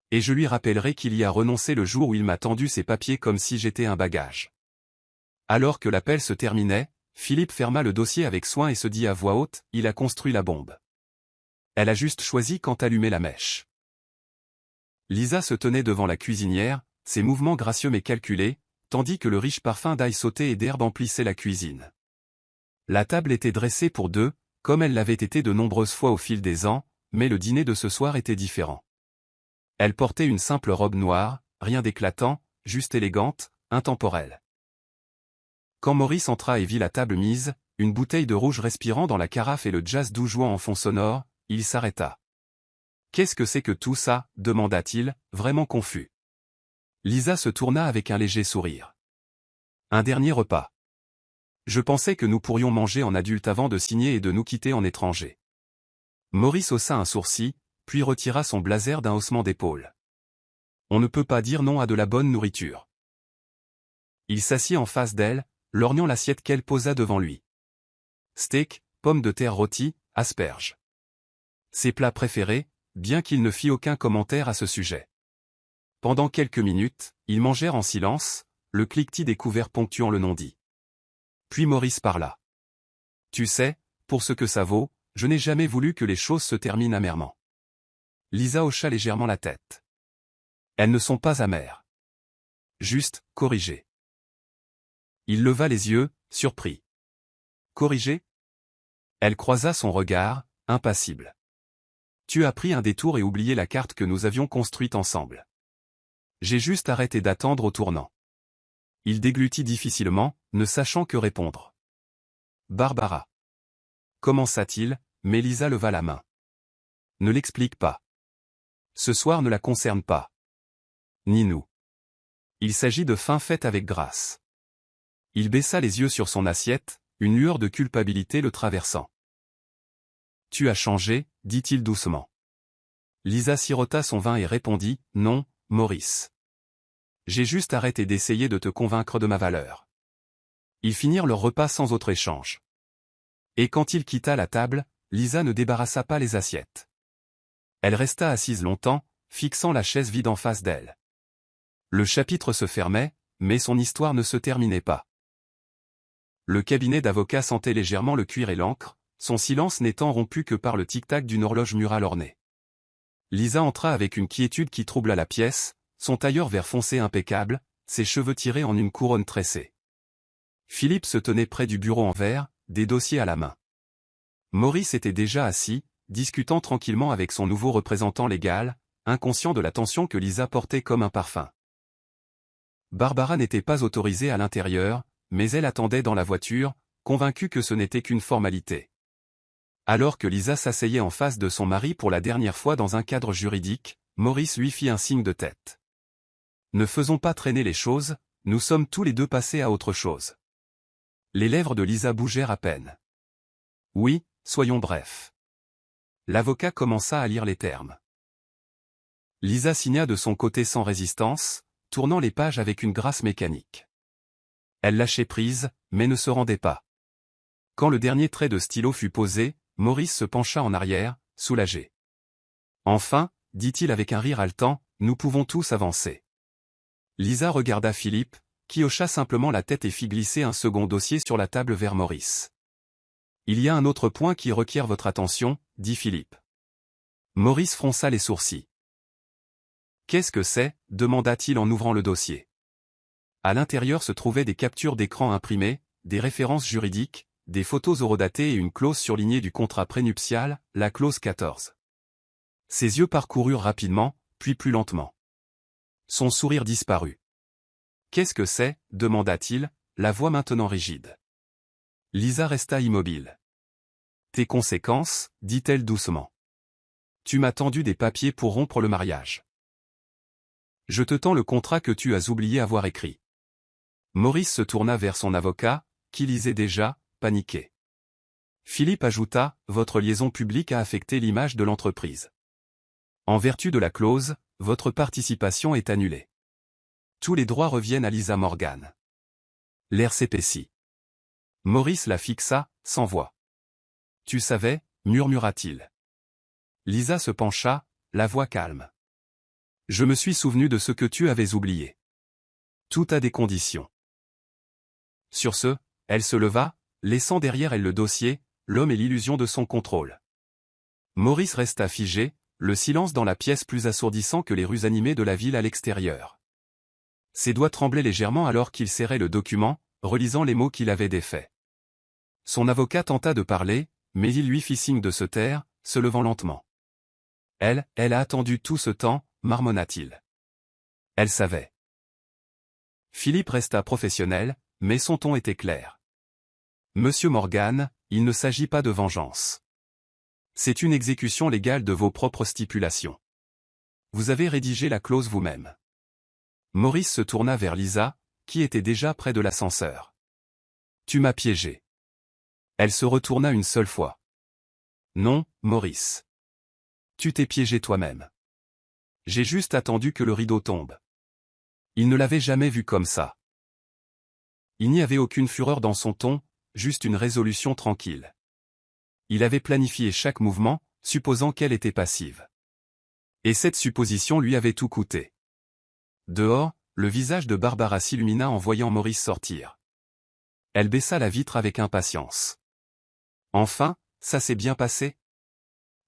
Et je lui rappellerai qu'il y a renoncé le jour où il m'a tendu ses papiers comme si j'étais un bagage. Alors que l'appel se terminait, Philippe ferma le dossier avec soin et se dit à voix haute, il a construit la bombe. Elle a juste choisi quand allumer la mèche. Lisa se tenait devant la cuisinière, ses mouvements gracieux mais calculés, tandis que le riche parfum d'ail sauté et d'herbe emplissait la cuisine. La table était dressée pour 2, comme elle l'avait été de nombreuses fois au fil des ans, mais le dîner de ce soir était différent. Elle portait une simple robe noire, rien d'éclatant, juste élégante, intemporelle. Quand Maurice entra et vit la table mise, une bouteille de rouge respirant dans la carafe et le jazz doux jouant en fond sonore, il s'arrêta. « Qu'est-ce que c'est que tout ça ?» demanda-t-il, vraiment confus. Lisa se tourna avec un léger sourire. « Un dernier repas. Je pensais que nous pourrions manger en adulte avant de signer et de nous quitter en étranger. » Maurice haussa un sourcil, puis retira son blazer d'un haussement d'épaule. « On ne peut pas dire non à de la bonne nourriture. » Il s'assit en face d'elle, lorgnant l'assiette qu'elle posa devant lui. Steak, pommes de terre rôties, asperges. Ses plats préférés, bien qu'il ne fît aucun commentaire à ce sujet. Pendant quelques minutes, ils mangèrent en silence, le cliquetis des couverts ponctuant le non-dit. Puis Maurice parla. « Tu sais, pour ce que ça vaut, je n'ai jamais voulu que les choses se terminent amèrement. » Lisa hocha légèrement la tête. « Elles ne sont pas amères. Juste, corrigées. » Il leva les yeux, surpris. « Corrigées ?» Elle croisa son regard, impassible. « Tu as pris un détour et oublié la carte que nous avions construite ensemble. J'ai juste arrêté d'attendre au tournant. » Il déglutit difficilement, ne sachant que répondre. « Barbara. » Commença-t-il, mais Lisa leva la main. « Ne l'explique pas. Ce soir ne la concerne pas. Ni nous. Il s'agit de fins faites avec grâce. » Il baissa les yeux sur son assiette, une lueur de culpabilité le traversant. « Tu as changé, dit-il doucement. » Lisa sirota son vin et répondit, « Non, Maurice. J'ai juste arrêté d'essayer de te convaincre de ma valeur. » Ils finirent leur repas sans autre échange. Et quand il quitta la table, Lisa ne débarrassa pas les assiettes. Elle resta assise longtemps, fixant la chaise vide en face d'elle. Le chapitre se fermait, mais son histoire ne se terminait pas. Le cabinet d'avocat sentait légèrement le cuir et l'encre, son silence n'étant rompu que par le tic-tac d'une horloge murale ornée. Lisa entra avec une quiétude qui troubla la pièce, son tailleur vert foncé impeccable, ses cheveux tirés en une couronne tressée. Philippe se tenait près du bureau en verre, des dossiers à la main. Maurice était déjà assis, discutant tranquillement avec son nouveau représentant légal, inconscient de la tension que Lisa portait comme un parfum. Barbara n'était pas autorisée à l'intérieur, mais elle attendait dans la voiture, convaincue que ce n'était qu'une formalité. Alors que Lisa s'asseyait en face de son mari pour la dernière fois dans un cadre juridique, Maurice lui fit un signe de tête. « Ne faisons pas traîner les choses, nous sommes tous les deux passés à autre chose. » Les lèvres de Lisa bougèrent à peine. « Oui, soyons brefs. » L'avocat commença à lire les termes. Lisa signa de son côté sans résistance, tournant les pages avec une grâce mécanique. Elle lâchait prise, mais ne se rendait pas. Quand le dernier trait de stylo fut posé, Maurice se pencha en arrière, soulagé. « Enfin, dit-il avec un rire haletant, nous pouvons tous avancer. » Lisa regarda Philippe, qui hocha simplement la tête et fit glisser un second dossier sur la table vers Maurice. « Il y a un autre point qui requiert votre attention, dit Philippe. Maurice fronça les sourcils. « Qu'est-ce que c'est » demanda-t-il en ouvrant le dossier. À l'intérieur se trouvaient des captures d'écran imprimées, des références juridiques, des photos horodatées et une clause surlignée du contrat prénuptial, la clause 14. Ses yeux parcoururent rapidement, puis plus lentement. Son sourire disparut. « Qu'est-ce que c'est » demanda-t-il, la voix maintenant rigide. Lisa resta immobile. « Tes conséquences » dit-elle doucement. « Tu m'as tendu des papiers pour rompre le mariage. Je te tends le contrat que tu as oublié avoir écrit. » Maurice se tourna vers son avocat, qui lisait déjà, paniqué. Philippe ajouta, « Votre liaison publique a affecté l'image de l'entreprise. En vertu de la clause, votre participation est annulée. Tous les droits reviennent à Lisa Morgan. » L'air s'épaissit. Maurice la fixa, sans voix. « Tu savais » murmura-t-il. Lisa se pencha, la voix calme. « Je me suis souvenu de ce que tu avais oublié. Tout a des conditions. » Sur ce, elle se leva, laissant derrière elle le dossier, l'homme et l'illusion de son contrôle. Maurice resta figé, le silence dans la pièce plus assourdissant que les rues animées de la ville à l'extérieur. Ses doigts tremblaient légèrement alors qu'il serrait le document, relisant les mots qu'il avait défaits. Son avocat tenta de parler, mais il lui fit signe de se taire, se levant lentement. Elle a attendu tout ce temps, marmonna-t-il. Elle savait. Philippe resta professionnel, mais son ton était clair. Monsieur Morgan, il ne s'agit pas de vengeance. C'est une exécution légale de vos propres stipulations. Vous avez rédigé la clause vous-même. Maurice se tourna vers Lisa, qui était déjà près de l'ascenseur. Tu m'as piégé. Elle se retourna une seule fois. Non, Maurice. Tu t'es piégé toi-même. J'ai juste attendu que le rideau tombe. Il ne l'avait jamais vu comme ça. Il n'y avait aucune fureur dans son ton, juste une résolution tranquille. Il avait planifié chaque mouvement, supposant qu'elle était passive. Et cette supposition lui avait tout coûté. Dehors, le visage de Barbara s'illumina en voyant Maurice sortir. Elle baissa la vitre avec impatience. Enfin, ça s'est bien passé?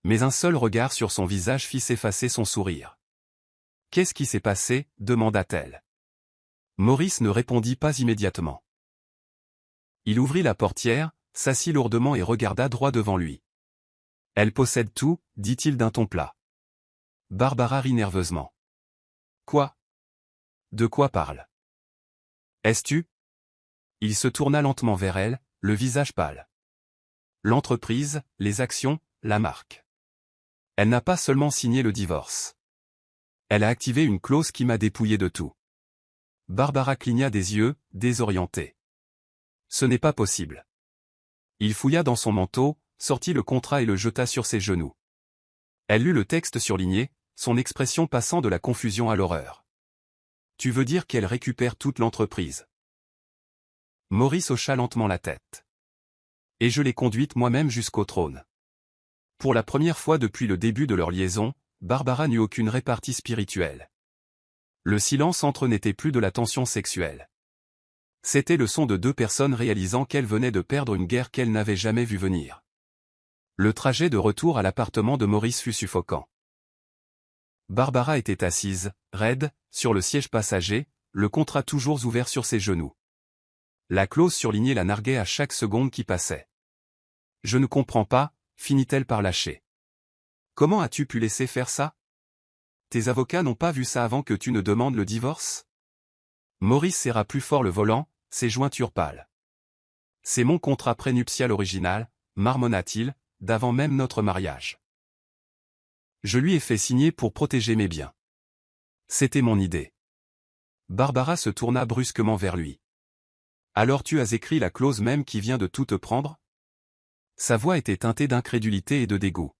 Mais un seul regard sur son visage fit s'effacer son sourire. Qu'est-ce qui s'est passé? Demanda-t-elle. Maurice ne répondit pas immédiatement. Il ouvrit la portière, s'assit lourdement et regarda droit devant lui. Elle possède tout, dit-il d'un ton plat. Barbara rit nerveusement. Quoi? De quoi parle? Est-ce-tu? Il se tourna lentement vers elle, le visage pâle. L'entreprise, les actions, la marque. Elle n'a pas seulement signé le divorce. Elle a activé une clause qui m'a dépouillé de tout. Barbara cligna des yeux, désorientée. Ce n'est pas possible. Il fouilla dans son manteau, sortit le contrat et le jeta sur ses genoux. Elle lut le texte surligné, son expression passant de la confusion à l'horreur. Tu veux dire qu'elle récupère toute l'entreprise? Maurice hocha lentement la tête. Et je l'ai conduite moi-même jusqu'au trône. Pour la première fois depuis le début de leur liaison, Barbara n'eut aucune répartie spirituelle. Le silence entre eux n'était plus de la tension sexuelle. C'était le son de deux personnes réalisant qu'elles venaient de perdre une guerre qu'elles n'avaient jamais vue venir. Le trajet de retour à l'appartement de Maurice fut suffocant. Barbara était assise, raide, sur le siège passager, le contrat toujours ouvert sur ses genoux. La clause surlignée la narguait à chaque seconde qui passait. Je ne comprends pas, finit-elle par lâcher. Comment as-tu pu laisser faire ça? Tes avocats n'ont pas vu ça avant que tu ne demandes le divorce? Maurice serra plus fort le volant, ses jointures pâles. C'est mon contrat prénuptial original, marmonna-t-il, d'avant même notre mariage. Je lui ai fait signer pour protéger mes biens. C'était mon idée. Barbara se tourna brusquement vers lui. Alors tu as écrit la clause même qui vient de tout te prendre? Sa voix était teintée d'incrédulité et de dégoût.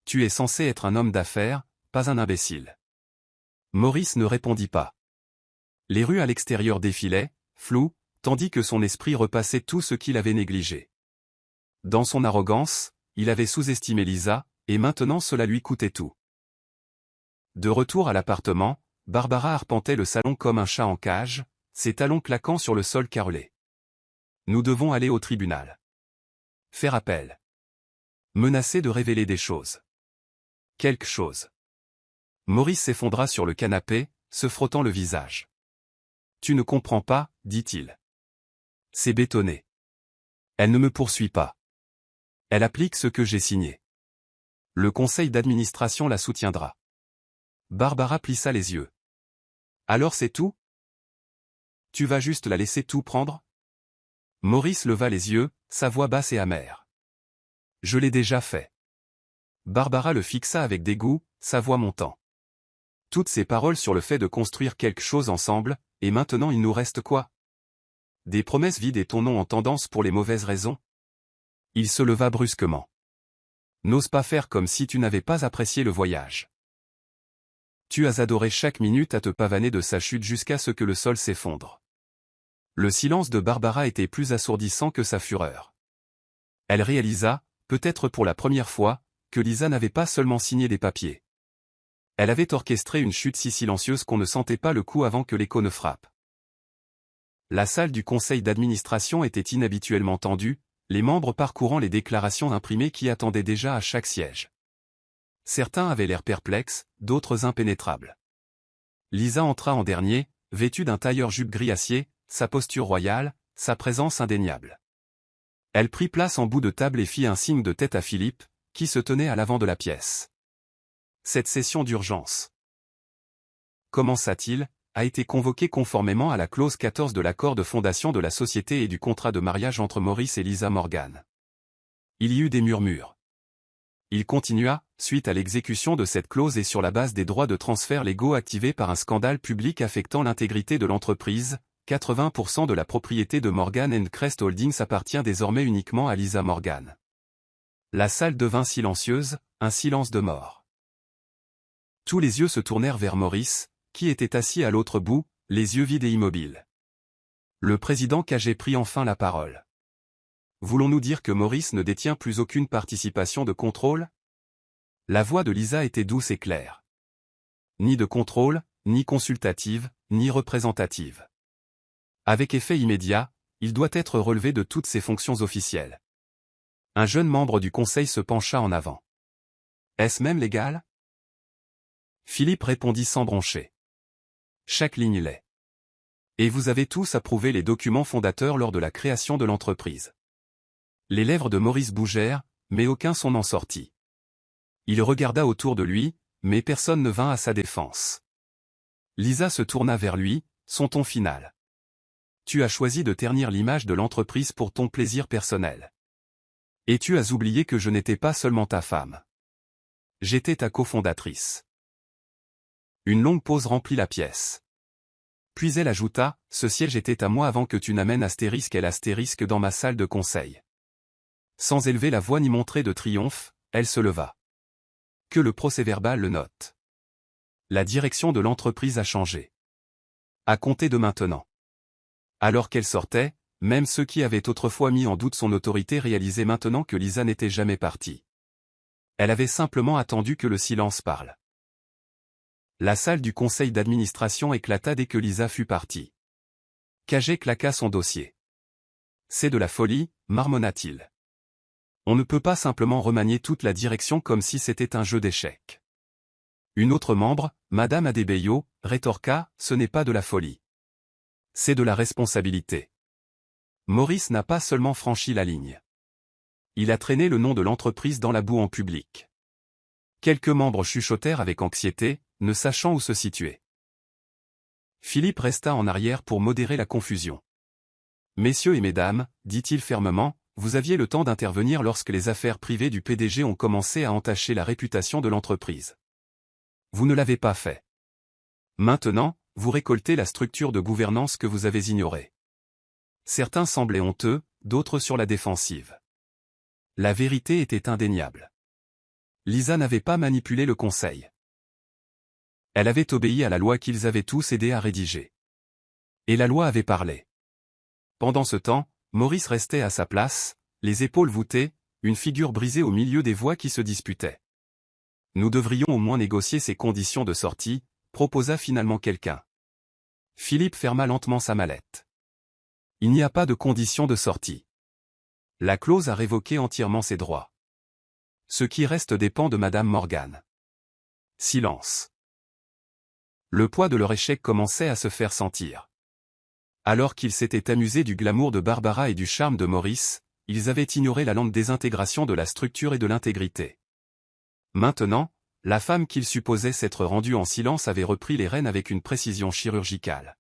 Tu es censé être un homme d'affaires, pas un imbécile. Maurice ne répondit pas. Les rues à l'extérieur défilaient, floues, tandis que son esprit repassait tout ce qu'il avait négligé. Dans son arrogance, il avait sous-estimé Lisa, et maintenant cela lui coûtait tout. De retour à l'appartement, Barbara arpentait le salon comme un chat en cage, ses talons claquant sur le sol carrelé. Nous devons aller au tribunal. Faire appel. Menacer de révéler des choses. Quelque chose. Maurice s'effondra sur le canapé, se frottant le visage. Tu ne comprends pas, dit-il. C'est bétonné. Elle ne me poursuit pas. Elle applique ce que j'ai signé. Le conseil d'administration la soutiendra. Barbara plissa les yeux. Alors c'est tout? Tu vas juste la laisser tout prendre? Maurice leva les yeux, sa voix basse et amère. Je l'ai déjà fait. Barbara le fixa avec dégoût, sa voix montant. Toutes ces paroles sur le fait de construire quelque chose ensemble, et maintenant il nous reste quoi? Des promesses vides et ton nom en tendance pour les mauvaises raisons? Il se leva brusquement. N'ose pas faire comme si tu n'avais pas apprécié le voyage. Tu as adoré chaque minute à te pavaner de sa chute jusqu'à ce que le sol s'effondre. Le silence de Barbara était plus assourdissant que sa fureur. Elle réalisa, peut-être pour la première fois, que Lisa n'avait pas seulement signé des papiers. Elle avait orchestré une chute si silencieuse qu'on ne sentait pas le coup avant que l'écho ne frappe. La salle du conseil d'administration était inhabituellement tendue, les membres parcourant les déclarations imprimées qui attendaient déjà à chaque siège. Certains avaient l'air perplexes, d'autres impénétrables. Lisa entra en dernier, vêtue d'un tailleur-jupe gris acier, sa posture royale, sa présence indéniable. Elle prit place en bout de table et fit un signe de tête à Philippe, qui se tenait à l'avant de la pièce. Cette session d'urgence, commença-t-il, a été convoquée conformément à la clause 14 de l'accord de fondation de la société et du contrat de mariage entre Maurice et Lisa Morgan. Il y eut des murmures. Il continua, suite à l'exécution de cette clause et sur la base des droits de transfert légaux activés par un scandale public affectant l'intégrité de l'entreprise, 80% de la propriété de Morgan & Crest Holdings appartient désormais uniquement à Lisa Morgan. La salle devint silencieuse, un silence de mort. Tous les yeux se tournèrent vers Maurice, qui était assis à l'autre bout, les yeux vides et immobiles. Le président Cagé prit enfin la parole. Voulons-nous dire que Maurice ne détient plus aucune participation de contrôle? La voix de Lisa était douce et claire. Ni de contrôle, ni consultative, ni représentative. Avec effet immédiat, il doit être relevé de toutes ses fonctions officielles. Un jeune membre du conseil se pencha en avant. Est-ce même légal? Philippe répondit sans broncher. Chaque ligne l'est. Et vous avez tous approuvé les documents fondateurs lors de la création de l'entreprise. Les lèvres de Maurice bougèrent, mais aucun son n'en sortit. Il regarda autour de lui, mais personne ne vint à sa défense. Lisa se tourna vers lui, son ton final. Tu as choisi de ternir l'image de l'entreprise pour ton plaisir personnel. Et tu as oublié que je n'étais pas seulement ta femme. J'étais ta cofondatrice. Une longue pause remplit la pièce. Puis elle ajouta, ce siège était à moi avant que tu n'amènes astérisque et l'astérisque dans ma salle de conseil. Sans élever la voix ni montrer de triomphe, elle se leva. Que le procès-verbal le note. La direction de l'entreprise a changé. À compter de maintenant. Alors qu'elle sortait, même ceux qui avaient autrefois mis en doute son autorité réalisaient maintenant que Lisa n'était jamais partie. Elle avait simplement attendu que le silence parle. La salle du conseil d'administration éclata dès que Lisa fut partie. Cagé claqua son dossier. C'est de la folie, marmonna-t-il. On ne peut pas simplement remanier toute la direction comme si c'était un jeu d'échecs. Une autre membre, Madame Adebayo, rétorqua, ce n'est pas de la folie. C'est de la responsabilité. Maurice n'a pas seulement franchi la ligne. Il a traîné le nom de l'entreprise dans la boue en public. Quelques membres chuchotèrent avec anxiété, ne sachant où se situer. Philippe resta en arrière pour modérer la confusion. Messieurs et mesdames, dit-il fermement, vous aviez le temps d'intervenir lorsque les affaires privées du PDG ont commencé à entacher la réputation de l'entreprise. Vous ne l'avez pas fait. Maintenant, vous récoltez la structure de gouvernance que vous avez ignorée. Certains semblaient honteux, d'autres sur la défensive. La vérité était indéniable. Lisa n'avait pas manipulé le conseil. Elle avait obéi à la loi qu'ils avaient tous aidé à rédiger. Et la loi avait parlé. Pendant ce temps, Maurice restait à sa place, les épaules voûtées, une figure brisée au milieu des voix qui se disputaient. Nous devrions au moins négocier ces conditions de sortie, proposa finalement quelqu'un. Philippe ferma lentement sa mallette. Il n'y a pas de conditions de sortie. La clause a révoqué entièrement ses droits. Ce qui reste dépend de Madame Morgan. Silence. Le poids de leur échec commençait à se faire sentir. Alors qu'ils s'étaient amusés du glamour de Barbara et du charme de Maurice, ils avaient ignoré la lente désintégration de la structure et de l'intégrité. Maintenant, la femme qu'ils supposaient s'être rendue en silence avait repris les rênes avec une précision chirurgicale.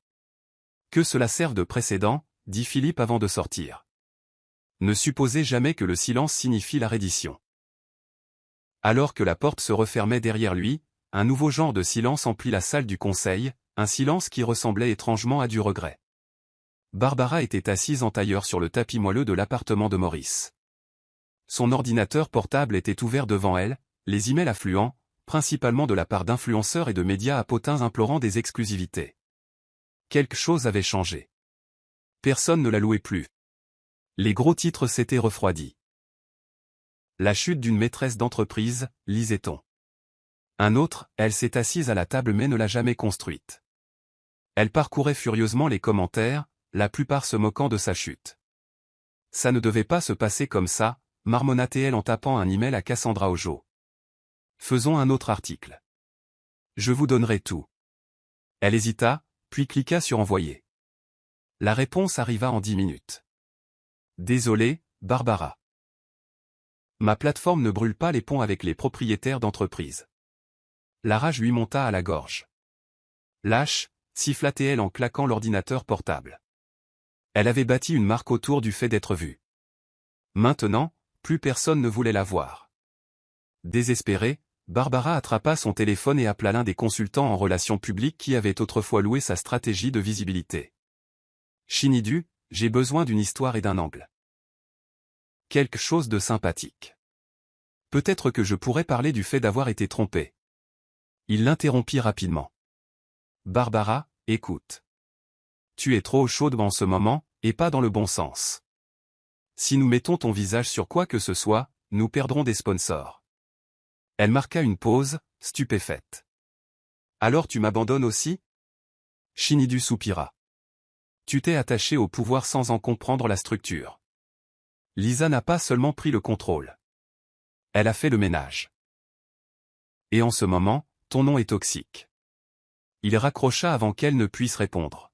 Que cela serve de précédent, dit Philippe avant de sortir. Ne supposez jamais que le silence signifie la reddition. Alors que la porte se refermait derrière lui, un nouveau genre de silence emplit la salle du conseil, un silence qui ressemblait étrangement à du regret. Barbara était assise en tailleur sur le tapis moelleux de l'appartement de Maurice. Son ordinateur portable était ouvert devant elle, les emails affluents, principalement de la part d'influenceurs et de médias à potins implorant des exclusivités. Quelque chose avait changé. Personne ne la louait plus. Les gros titres s'étaient refroidis. La chute d'une maîtresse d'entreprise, lisait-on. Un autre, elle s'est assise à la table mais ne l'a jamais construite. Elle parcourait furieusement les commentaires, la plupart se moquant de sa chute. Ça ne devait pas se passer comme ça, marmonna-t-elle en tapant un email à Cassandra Ojo. Faisons un autre article. Je vous donnerai tout. Elle hésita, puis cliqua sur envoyer. La réponse arriva en 10 minutes. Désolé, Barbara. Ma plateforme ne brûle pas les ponts avec les propriétaires d'entreprise. La rage lui monta à la gorge. Lâche, siffla-t-elle en claquant l'ordinateur portable. Elle avait bâti une marque autour du fait d'être vue. Maintenant, plus personne ne voulait la voir. Désespérée, Barbara attrapa son téléphone et appela l'un des consultants en relations publiques qui avait autrefois loué sa stratégie de visibilité. Shinidu, j'ai besoin d'une histoire et d'un angle. Quelque chose de sympathique. Peut-être que je pourrais parler du fait d'avoir été trompé. Il l'interrompit rapidement. Barbara, écoute. Tu es trop chaude en ce moment, et pas dans le bon sens. Si nous mettons ton visage sur quoi que ce soit, nous perdrons des sponsors. Elle marqua une pause, stupéfaite. Alors tu m'abandonnes aussi? Shinidu soupira. Tu t'es attaché au pouvoir sans en comprendre la structure. Lisa n'a pas seulement pris le contrôle. Elle a fait le ménage. Et en ce moment, ton nom est toxique. Il raccrocha avant qu'elle ne puisse répondre.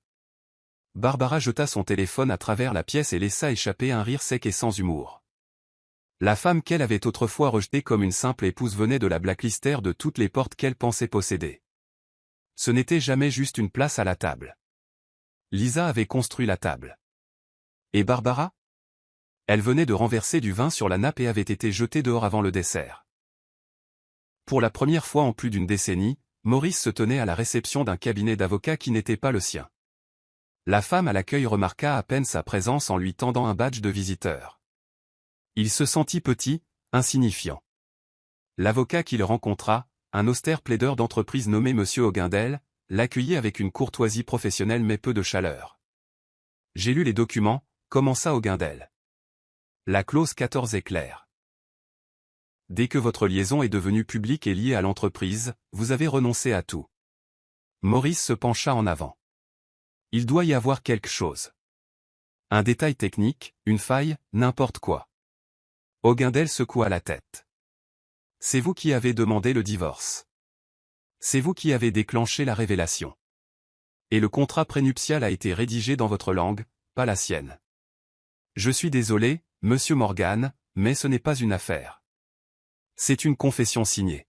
Barbara jeta son téléphone à travers la pièce et laissa échapper un rire sec et sans humour. La femme qu'elle avait autrefois rejetée comme une simple épouse venait de la blacklister de toutes les portes qu'elle pensait posséder. Ce n'était jamais juste une place à la table. Lisa avait construit la table. Et Barbara? Elle venait de renverser du vin sur la nappe et avait été jetée dehors avant le dessert. Pour la première fois en plus d'une décennie, Maurice se tenait à la réception d'un cabinet d'avocats qui n'était pas le sien. La femme à l'accueil remarqua à peine sa présence en lui tendant un badge de visiteur. Il se sentit petit, insignifiant. L'avocat qu'il rencontra, un austère plaideur d'entreprise nommé M. Auguindel, l'accueillit avec une courtoisie professionnelle mais peu de chaleur. « J'ai lu les documents », commença Auguindel. La clause 14 est claire. Dès que votre liaison est devenue publique et liée à l'entreprise, vous avez renoncé à tout. Maurice se pencha en avant. Il doit y avoir quelque chose. Un détail technique, une faille, n'importe quoi. Auguindel secoua la tête. C'est vous qui avez demandé le divorce. C'est vous qui avez déclenché la révélation. Et le contrat prénuptial a été rédigé dans votre langue, pas la sienne. Je suis désolé, Monsieur Morgan, mais ce n'est pas une affaire. C'est une confession signée.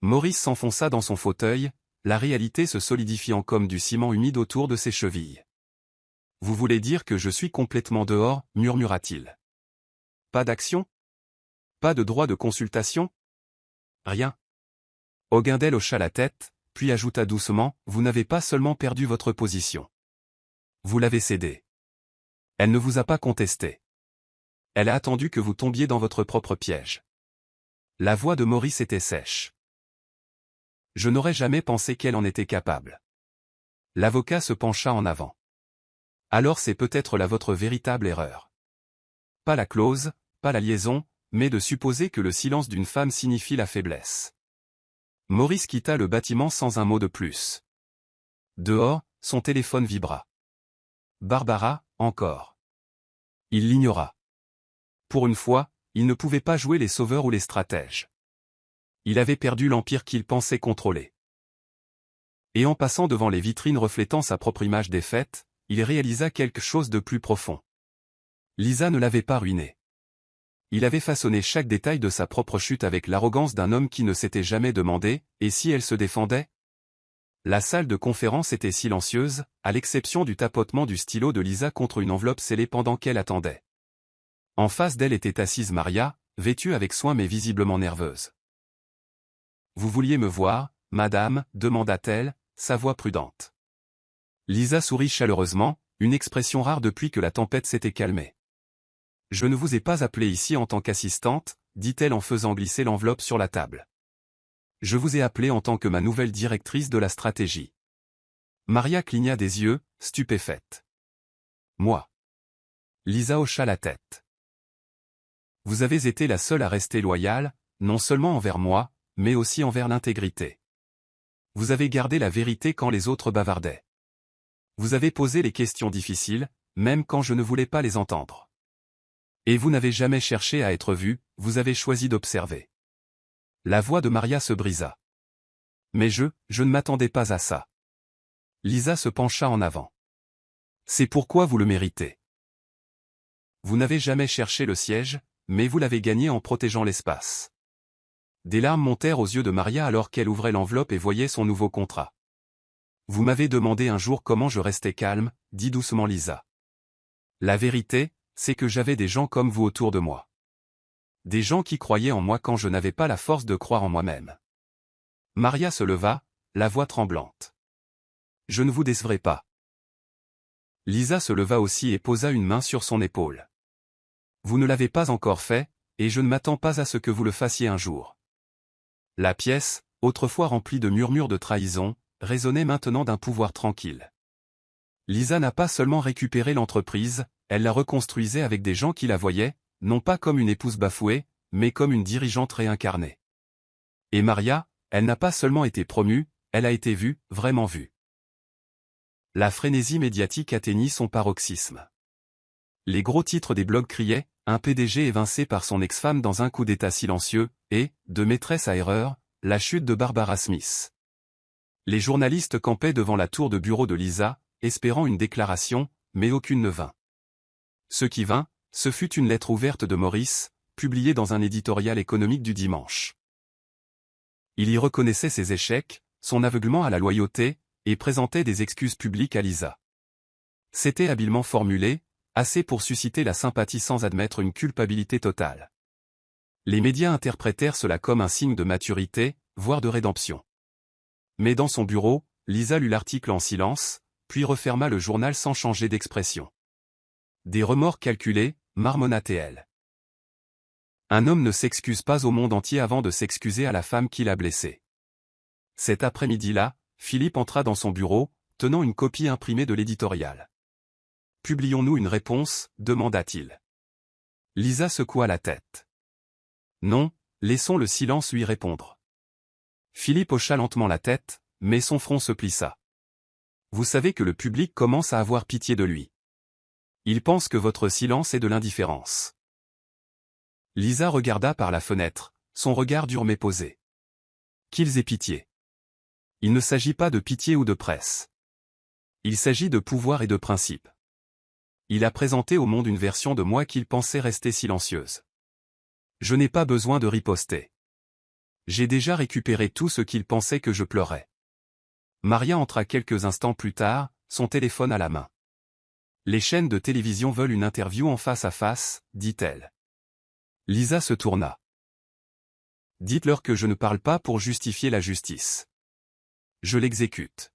Maurice s'enfonça dans son fauteuil, la réalité se solidifiant comme du ciment humide autour de ses chevilles. Vous voulez dire que je suis complètement dehors, murmura-t-il. Pas d'action? Pas de droit de consultation? Rien. Auguindel hocha la tête, puis ajouta doucement, vous n'avez pas seulement perdu votre position. Vous l'avez cédée. Elle ne vous a pas contesté. Elle a attendu que vous tombiez dans votre propre piège. La voix de Maurice était sèche. Je n'aurais jamais pensé qu'elle en était capable. L'avocat se pencha en avant. Alors c'est peut-être là votre véritable erreur. Pas la clause, pas la liaison, mais de supposer que le silence d'une femme signifie la faiblesse. Maurice quitta le bâtiment sans un mot de plus. Dehors, son téléphone vibra. Barbara, encore. Il l'ignora. Pour une fois, il ne pouvait pas jouer les sauveurs ou les stratèges. Il avait perdu l'empire qu'il pensait contrôler. Et en passant devant les vitrines reflétant sa propre image défaite, il réalisa quelque chose de plus profond. Lisa ne l'avait pas ruiné. Il avait façonné chaque détail de sa propre chute avec l'arrogance d'un homme qui ne s'était jamais demandé, et si elle se défendait? La salle de conférence était silencieuse, à l'exception du tapotement du stylo de Lisa contre une enveloppe scellée pendant qu'elle attendait. En face d'elle était assise Maria, vêtue avec soin mais visiblement nerveuse. « Vous vouliez me voir, madame » demanda-t-elle, sa voix prudente. Lisa sourit chaleureusement, une expression rare depuis que la tempête s'était calmée. « Je ne vous ai pas appelé ici en tant qu'assistante » dit-elle en faisant glisser l'enveloppe sur la table. « Je vous ai appelé en tant que ma nouvelle directrice de la stratégie. » Maria cligna des yeux, stupéfaite. « Moi ?» Lisa hocha la tête. « Vous avez été la seule à rester loyale, non seulement envers moi, mais aussi envers l'intégrité. Vous avez gardé la vérité quand les autres bavardaient. Vous avez posé les questions difficiles, même quand je ne voulais pas les entendre. Et vous n'avez jamais cherché à être vu, vous avez choisi d'observer. » La voix de Maria se brisa. « Mais je ne m'attendais pas à ça. » Lisa se pencha en avant. « C'est pourquoi vous le méritez. Vous n'avez jamais cherché le siège, mais vous l'avez gagné en protégeant l'espace. » Des larmes montèrent aux yeux de Maria alors qu'elle ouvrait l'enveloppe et voyait son nouveau contrat. « Vous m'avez demandé un jour comment je restais calme, » dit doucement Lisa. « La vérité, c'est que j'avais des gens comme vous autour de moi. Des gens qui croyaient en moi quand je n'avais pas la force de croire en moi-même. » Maria se leva, la voix tremblante. « Je ne vous décevrai pas. » Lisa se leva aussi et posa une main sur son épaule. « Vous ne l'avez pas encore fait, et je ne m'attends pas à ce que vous le fassiez un jour. » La pièce, autrefois remplie de murmures de trahison, résonnait maintenant d'un pouvoir tranquille. Lisa n'a pas seulement récupéré l'entreprise, elle la reconstruisait avec des gens qui la voyaient, non pas comme une épouse bafouée, mais comme une dirigeante réincarnée. Et Maria, elle n'a pas seulement été promue, elle a été vue, vraiment vue. La frénésie médiatique atteignit son paroxysme. Les gros titres des blogs criaient « Un PDG évincé par son ex-femme dans un coup d'état silencieux » et « De maîtresse à erreur, la chute de Barbara Smith ». Les journalistes campaient devant la tour de bureau de Lisa, espérant une déclaration, mais aucune ne vint. Ce qui vint, ce fut une lettre ouverte de Maurice, publiée dans un éditorial économique du dimanche. Il y reconnaissait ses échecs, son aveuglement à la loyauté, et présentait des excuses publiques à Lisa. C'était habilement formulé, assez pour susciter la sympathie sans admettre une culpabilité totale. Les médias interprétèrent cela comme un signe de maturité, voire de rédemption. Mais dans son bureau, Lisa lut l'article en silence, puis referma le journal sans changer d'expression. Des remords calculés, marmonna-t-elle. Un homme ne s'excuse pas au monde entier avant de s'excuser à la femme qui l'a blessé. Cet après-midi-là, Philippe entra dans son bureau, tenant une copie imprimée de l'éditorial. « Publions-nous une réponse » demanda-t-il. Lisa secoua la tête. « Non, laissons le silence lui répondre. » Philippe hocha lentement la tête, mais son front se plissa. « Vous savez que le public commence à avoir pitié de lui. Il pense que votre silence est de l'indifférence. » Lisa regarda par la fenêtre, son regard dur mais posé. « Qu'ils aient pitié. Il ne s'agit pas de pitié ou de presse. Il s'agit de pouvoir et de principe. Il a présenté au monde une version de moi qu'il pensait rester silencieuse. Je n'ai pas besoin de riposter. J'ai déjà récupéré tout ce qu'il pensait que je pleurais. » Maria entra quelques instants plus tard, son téléphone à la main. « Les chaînes de télévision veulent une interview en face à face, dit-elle. » Lisa se tourna. « Dites-leur que je ne parle pas pour justifier la justice. Je l'exécute. »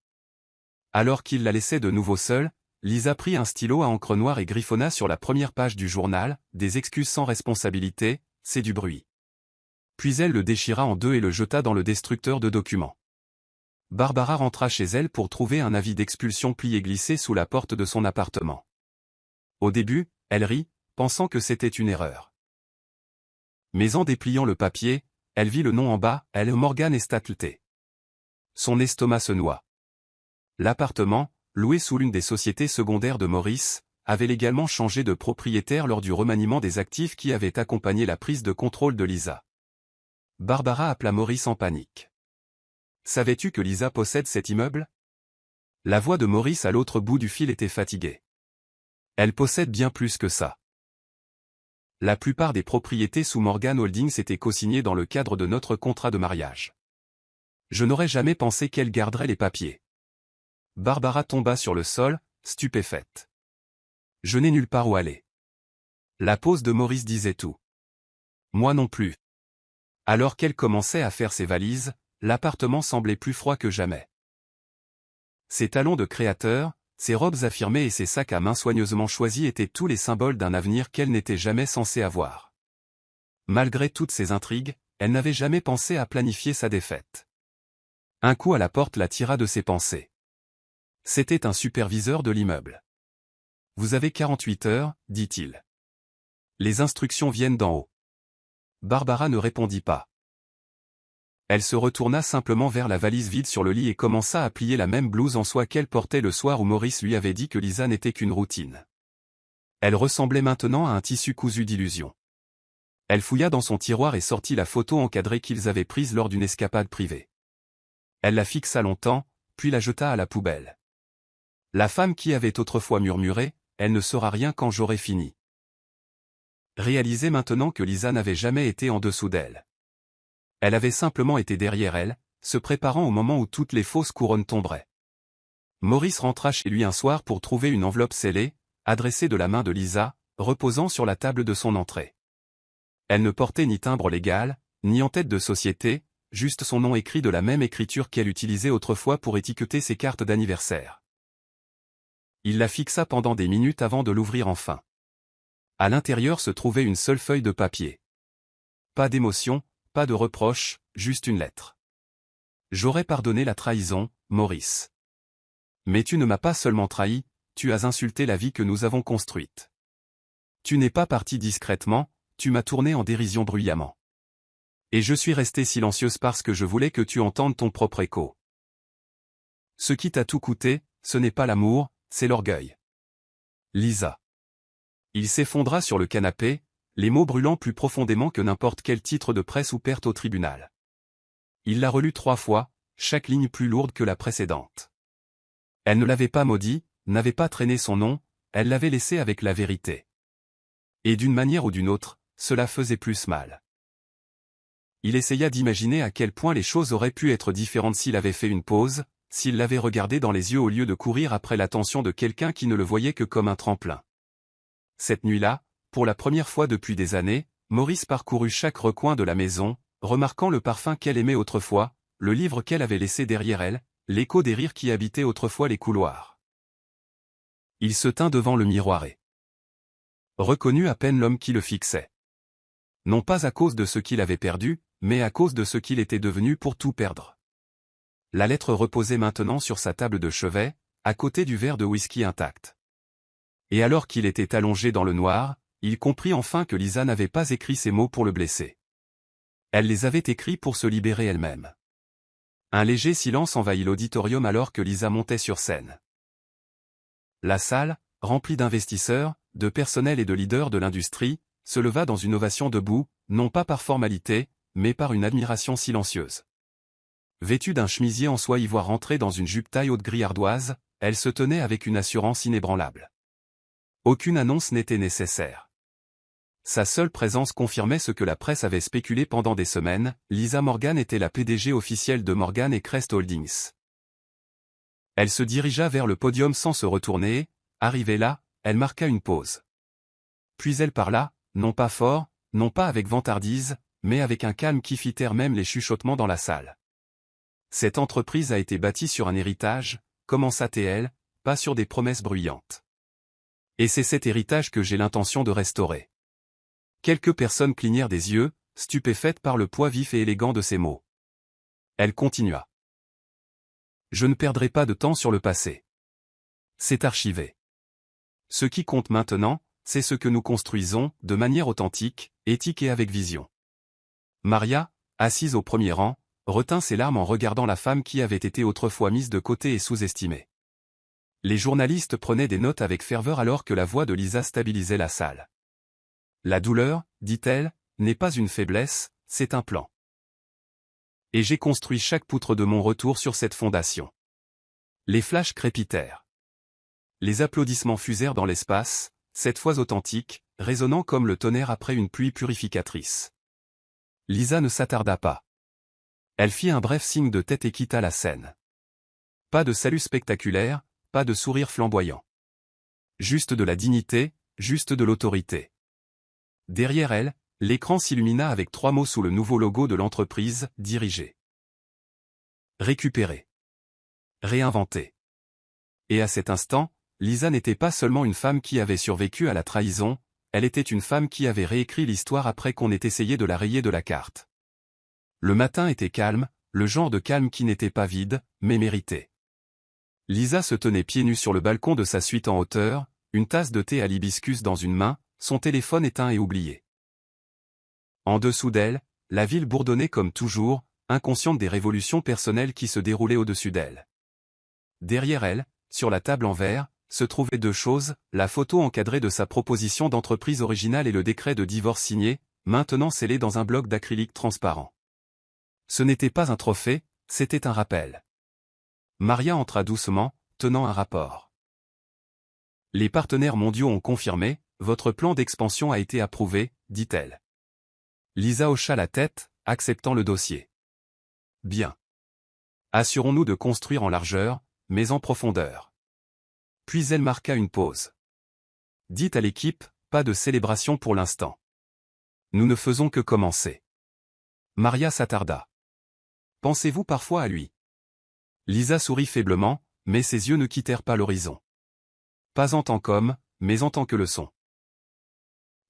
Alors qu'il la laissait de nouveau seule, Lisa prit un stylo à encre noire et griffonna sur la première page du journal, « Des excuses sans responsabilité, c'est du bruit. » Puis elle le déchira en deux et le jeta dans le destructeur de documents. Barbara rentra chez elle pour trouver un avis d'expulsion plié glissé sous la porte de son appartement. Au début, elle rit, pensant que c'était une erreur. Mais en dépliant le papier, elle vit le nom en bas, L. Morgan et Stapleton. Son estomac se noua. L'appartement, loué sous l'une des sociétés secondaires de Maurice, avait légalement changé de propriétaire lors du remaniement des actifs qui avait accompagné la prise de contrôle de Lisa. Barbara appela Maurice en panique. « Savais-tu que Lisa possède cet immeuble ?» La voix de Maurice à l'autre bout du fil était fatiguée. « Elle possède bien plus que ça. La plupart des propriétés sous Morgan Holdings étaient co-signées dans le cadre de notre contrat de mariage. Je n'aurais jamais pensé qu'elle garderait les papiers. » Barbara tomba sur le sol, stupéfaite. « Je n'ai nulle part où aller. » La pose de Maurice disait tout. « Moi non plus. » Alors qu'elle commençait à faire ses valises, l'appartement semblait plus froid que jamais. Ses talons de créateur, ses robes affirmées et ses sacs à main soigneusement choisis étaient tous les symboles d'un avenir qu'elle n'était jamais censée avoir. Malgré toutes ces intrigues, elle n'avait jamais pensé à planifier sa défaite. Un coup à la porte la tira de ses pensées. C'était un superviseur de l'immeuble. « Vous avez 48 heures, dit-il. Les instructions viennent d'en haut. » Barbara ne répondit pas. Elle se retourna simplement vers la valise vide sur le lit et commença à plier la même blouse en soie qu'elle portait le soir où Maurice lui avait dit que Lisa n'était qu'une routine. Elle ressemblait maintenant à un tissu cousu d'illusions. Elle fouilla dans son tiroir et sortit la photo encadrée qu'ils avaient prise lors d'une escapade privée. Elle la fixa longtemps, puis la jeta à la poubelle. La femme qui avait autrefois murmuré « Elle ne saura rien quand j'aurai fini » réalisait maintenant que Lisa n'avait jamais été en dessous d'elle. Elle avait simplement été derrière elle, se préparant au moment où toutes les fausses couronnes tomberaient. Maurice rentra chez lui un soir pour trouver une enveloppe scellée, adressée de la main de Lisa, reposant sur la table de son entrée. Elle ne portait ni timbre légal, ni en-tête de société, juste son nom écrit de la même écriture qu'elle utilisait autrefois pour étiqueter ses cartes d'anniversaire. Il la fixa pendant des minutes avant de l'ouvrir enfin. À l'intérieur se trouvait une seule feuille de papier. Pas d'émotion, pas de reproche, juste une lettre. « J'aurais pardonné la trahison, Maurice. Mais tu ne m'as pas seulement trahi, tu as insulté la vie que nous avons construite. Tu n'es pas parti discrètement, tu m'as tourné en dérision bruyamment. Et je suis restée silencieuse parce que je voulais que tu entendes ton propre écho. Ce qui t'a tout coûté, ce n'est pas l'amour, c'est l'orgueil. Lisa. Il s'effondra sur le canapé, les mots brûlant plus profondément que n'importe quel titre de presse ou perte au tribunal. Il l'a relu 3 fois, chaque ligne plus lourde que la précédente. Elle ne l'avait pas maudit, n'avait pas traîné son nom, elle l'avait laissé avec la vérité. Et d'une manière ou d'une autre, cela faisait plus mal. Il essaya d'imaginer à quel point les choses auraient pu être différentes s'il avait fait une pause, s'il l'avait regardé dans les yeux au lieu de courir après l'attention de quelqu'un qui ne le voyait que comme un tremplin. Cette nuit-là, pour la première fois depuis des années, Maurice parcourut chaque recoin de la maison, remarquant le parfum qu'elle aimait autrefois, le livre qu'elle avait laissé derrière elle, l'écho des rires qui habitaient autrefois les couloirs. Il se tint devant le miroir et reconnut à peine l'homme qui le fixait. Non pas à cause de ce qu'il avait perdu, mais à cause de ce qu'il était devenu pour tout perdre. La lettre reposait maintenant sur sa table de chevet, à côté du verre de whisky intact. Et alors qu'il était allongé dans le noir, il comprit enfin que Lisa n'avait pas écrit ces mots pour le blesser. Elle les avait écrits pour se libérer elle-même. Un léger silence envahit l'auditorium alors que Lisa montait sur scène. La salle, remplie d'investisseurs, de personnel et de leaders de l'industrie, se leva dans une ovation debout, non pas par formalité, mais par une admiration silencieuse. Vêtue d'un chemisier en soie ivoire rentré dans une jupe taille haute gris ardoise, elle se tenait avec une assurance inébranlable. Aucune annonce n'était nécessaire. Sa seule présence confirmait ce que la presse avait spéculé pendant des semaines, Lisa Morgan était la PDG officielle de Morgan & Crest Holdings. Elle se dirigea vers le podium sans se retourner et, arrivée là, elle marqua une pause. Puis elle parla, non pas fort, non pas avec vantardise, mais avec un calme qui fit taire même les chuchotements dans la salle. Cette entreprise a été bâtie sur un héritage, commença-t-elle, pas sur des promesses bruyantes. Et c'est cet héritage que j'ai l'intention de restaurer. Quelques personnes clignèrent des yeux, stupéfaites par le poids vif et élégant de ces mots. Elle continua. Je ne perdrai pas de temps sur le passé. C'est archivé. Ce qui compte maintenant, c'est ce que nous construisons, de manière authentique, éthique et avec vision. Maria, assise au premier rang, retint ses larmes en regardant la femme qui avait été autrefois mise de côté et sous-estimée. Les journalistes prenaient des notes avec ferveur alors que la voix de Lisa stabilisait la salle. La douleur, dit-elle, n'est pas une faiblesse, c'est un plan. Et j'ai construit chaque poutre de mon retour sur cette fondation. Les flashs crépitèrent. Les applaudissements fusèrent dans l'espace, cette fois authentiques, résonnant comme le tonnerre après une pluie purificatrice. Lisa ne s'attarda pas. Elle fit un bref signe de tête et quitta la scène. Pas de salut spectaculaire, pas de sourire flamboyant. Juste de la dignité, juste de l'autorité. Derrière elle, l'écran s'illumina avec 3 mots sous le nouveau logo de l'entreprise, dirigé. Récupérer. Réinventer. Et à cet instant, Lisa n'était pas seulement une femme qui avait survécu à la trahison, elle était une femme qui avait réécrit l'histoire après qu'on ait essayé de la rayer de la carte. Le matin était calme, le genre de calme qui n'était pas vide, mais mérité. Lisa se tenait pieds nus sur le balcon de sa suite en hauteur, une tasse de thé à l'hibiscus dans une main, son téléphone éteint et oublié. En dessous d'elle, la ville bourdonnait comme toujours, inconsciente des révolutions personnelles qui se déroulaient au-dessus d'elle. Derrière elle, sur la table en verre, se trouvaient 2 choses, la photo encadrée de sa proposition d'entreprise originale et le décret de divorce signé, maintenant scellé dans un bloc d'acrylique transparent. Ce n'était pas un trophée, c'était un rappel. Maria entra doucement, tenant un rapport. Les partenaires mondiaux ont confirmé, votre plan d'expansion a été approuvé, dit-elle. Lisa hocha la tête, acceptant le dossier. Bien. Assurons-nous de construire en largeur, mais en profondeur. Puis elle marqua une pause. Dites à l'équipe, pas de célébration pour l'instant. Nous ne faisons que commencer. Maria s'attarda. Pensez-vous parfois à lui? Lisa sourit faiblement, mais ses yeux ne quittèrent pas l'horizon. Pas en tant qu'homme, mais en tant que leçon.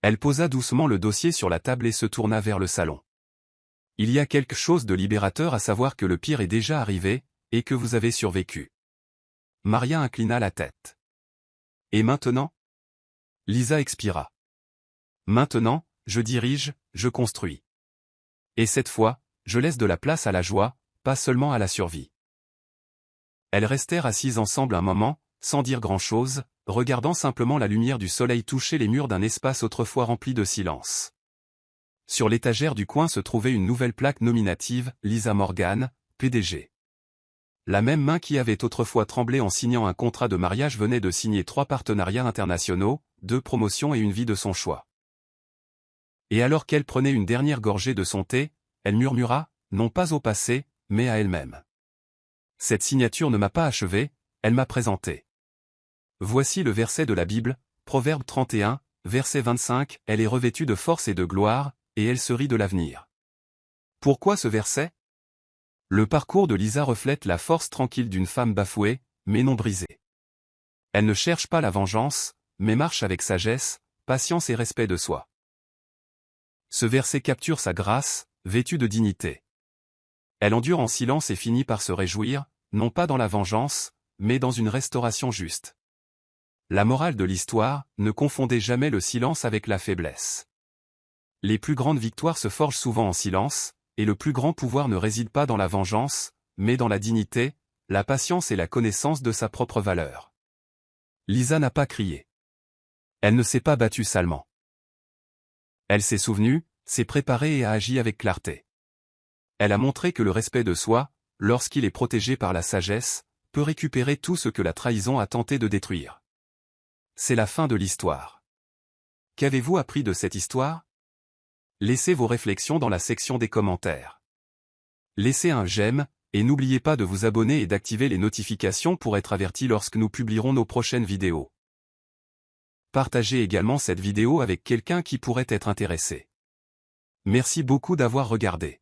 Elle posa doucement le dossier sur la table et se tourna vers le salon. Il y a quelque chose de libérateur à savoir que le pire est déjà arrivé, et que vous avez survécu. Maria inclina la tête. Et maintenant? Lisa expira. Maintenant, je dirige, je construis. Et cette fois, je laisse de la place à la joie, pas seulement à la survie. Elles restèrent assises ensemble un moment, sans dire grand-chose, regardant simplement la lumière du soleil toucher les murs d'un espace autrefois rempli de silence. Sur l'étagère du coin se trouvait une nouvelle plaque nominative, Lisa Morgan, PDG. La même main qui avait autrefois tremblé en signant un contrat de mariage venait de signer 3 partenariats internationaux, 2 promotions et une vie de son choix. Et alors qu'elle prenait une dernière gorgée de son thé, elle murmura, non pas au passé, mais à elle-même. Cette signature ne m'a pas achevé, elle m'a présenté. Voici le verset de la Bible, Proverbe 31, verset 25, elle est revêtue de force et de gloire, et elle se rit de l'avenir. Pourquoi ce verset? Le parcours de Lisa reflète la force tranquille d'une femme bafouée, mais non brisée. Elle ne cherche pas la vengeance, mais marche avec sagesse, patience et respect de soi. Ce verset capture sa grâce, vêtue de dignité. Elle endure en silence et finit par se réjouir, non pas dans la vengeance, mais dans une restauration juste. La morale de l'histoire, ne confondez jamais le silence avec la faiblesse. Les plus grandes victoires se forgent souvent en silence, et le plus grand pouvoir ne réside pas dans la vengeance, mais dans la dignité, la patience et la connaissance de sa propre valeur. Lisa n'a pas crié. Elle ne s'est pas battue salement. Elle s'est souvenue, s'est préparée et a agi avec clarté. Elle a montré que le respect de soi, lorsqu'il est protégé par la sagesse, peut récupérer tout ce que la trahison a tenté de détruire. C'est la fin de l'histoire. Qu'avez-vous appris de cette histoire? Laissez vos réflexions dans la section des commentaires. Laissez un j'aime, et n'oubliez pas de vous abonner et d'activer les notifications pour être averti lorsque nous publierons nos prochaines vidéos. Partagez également cette vidéo avec quelqu'un qui pourrait être intéressé. Merci beaucoup d'avoir regardé.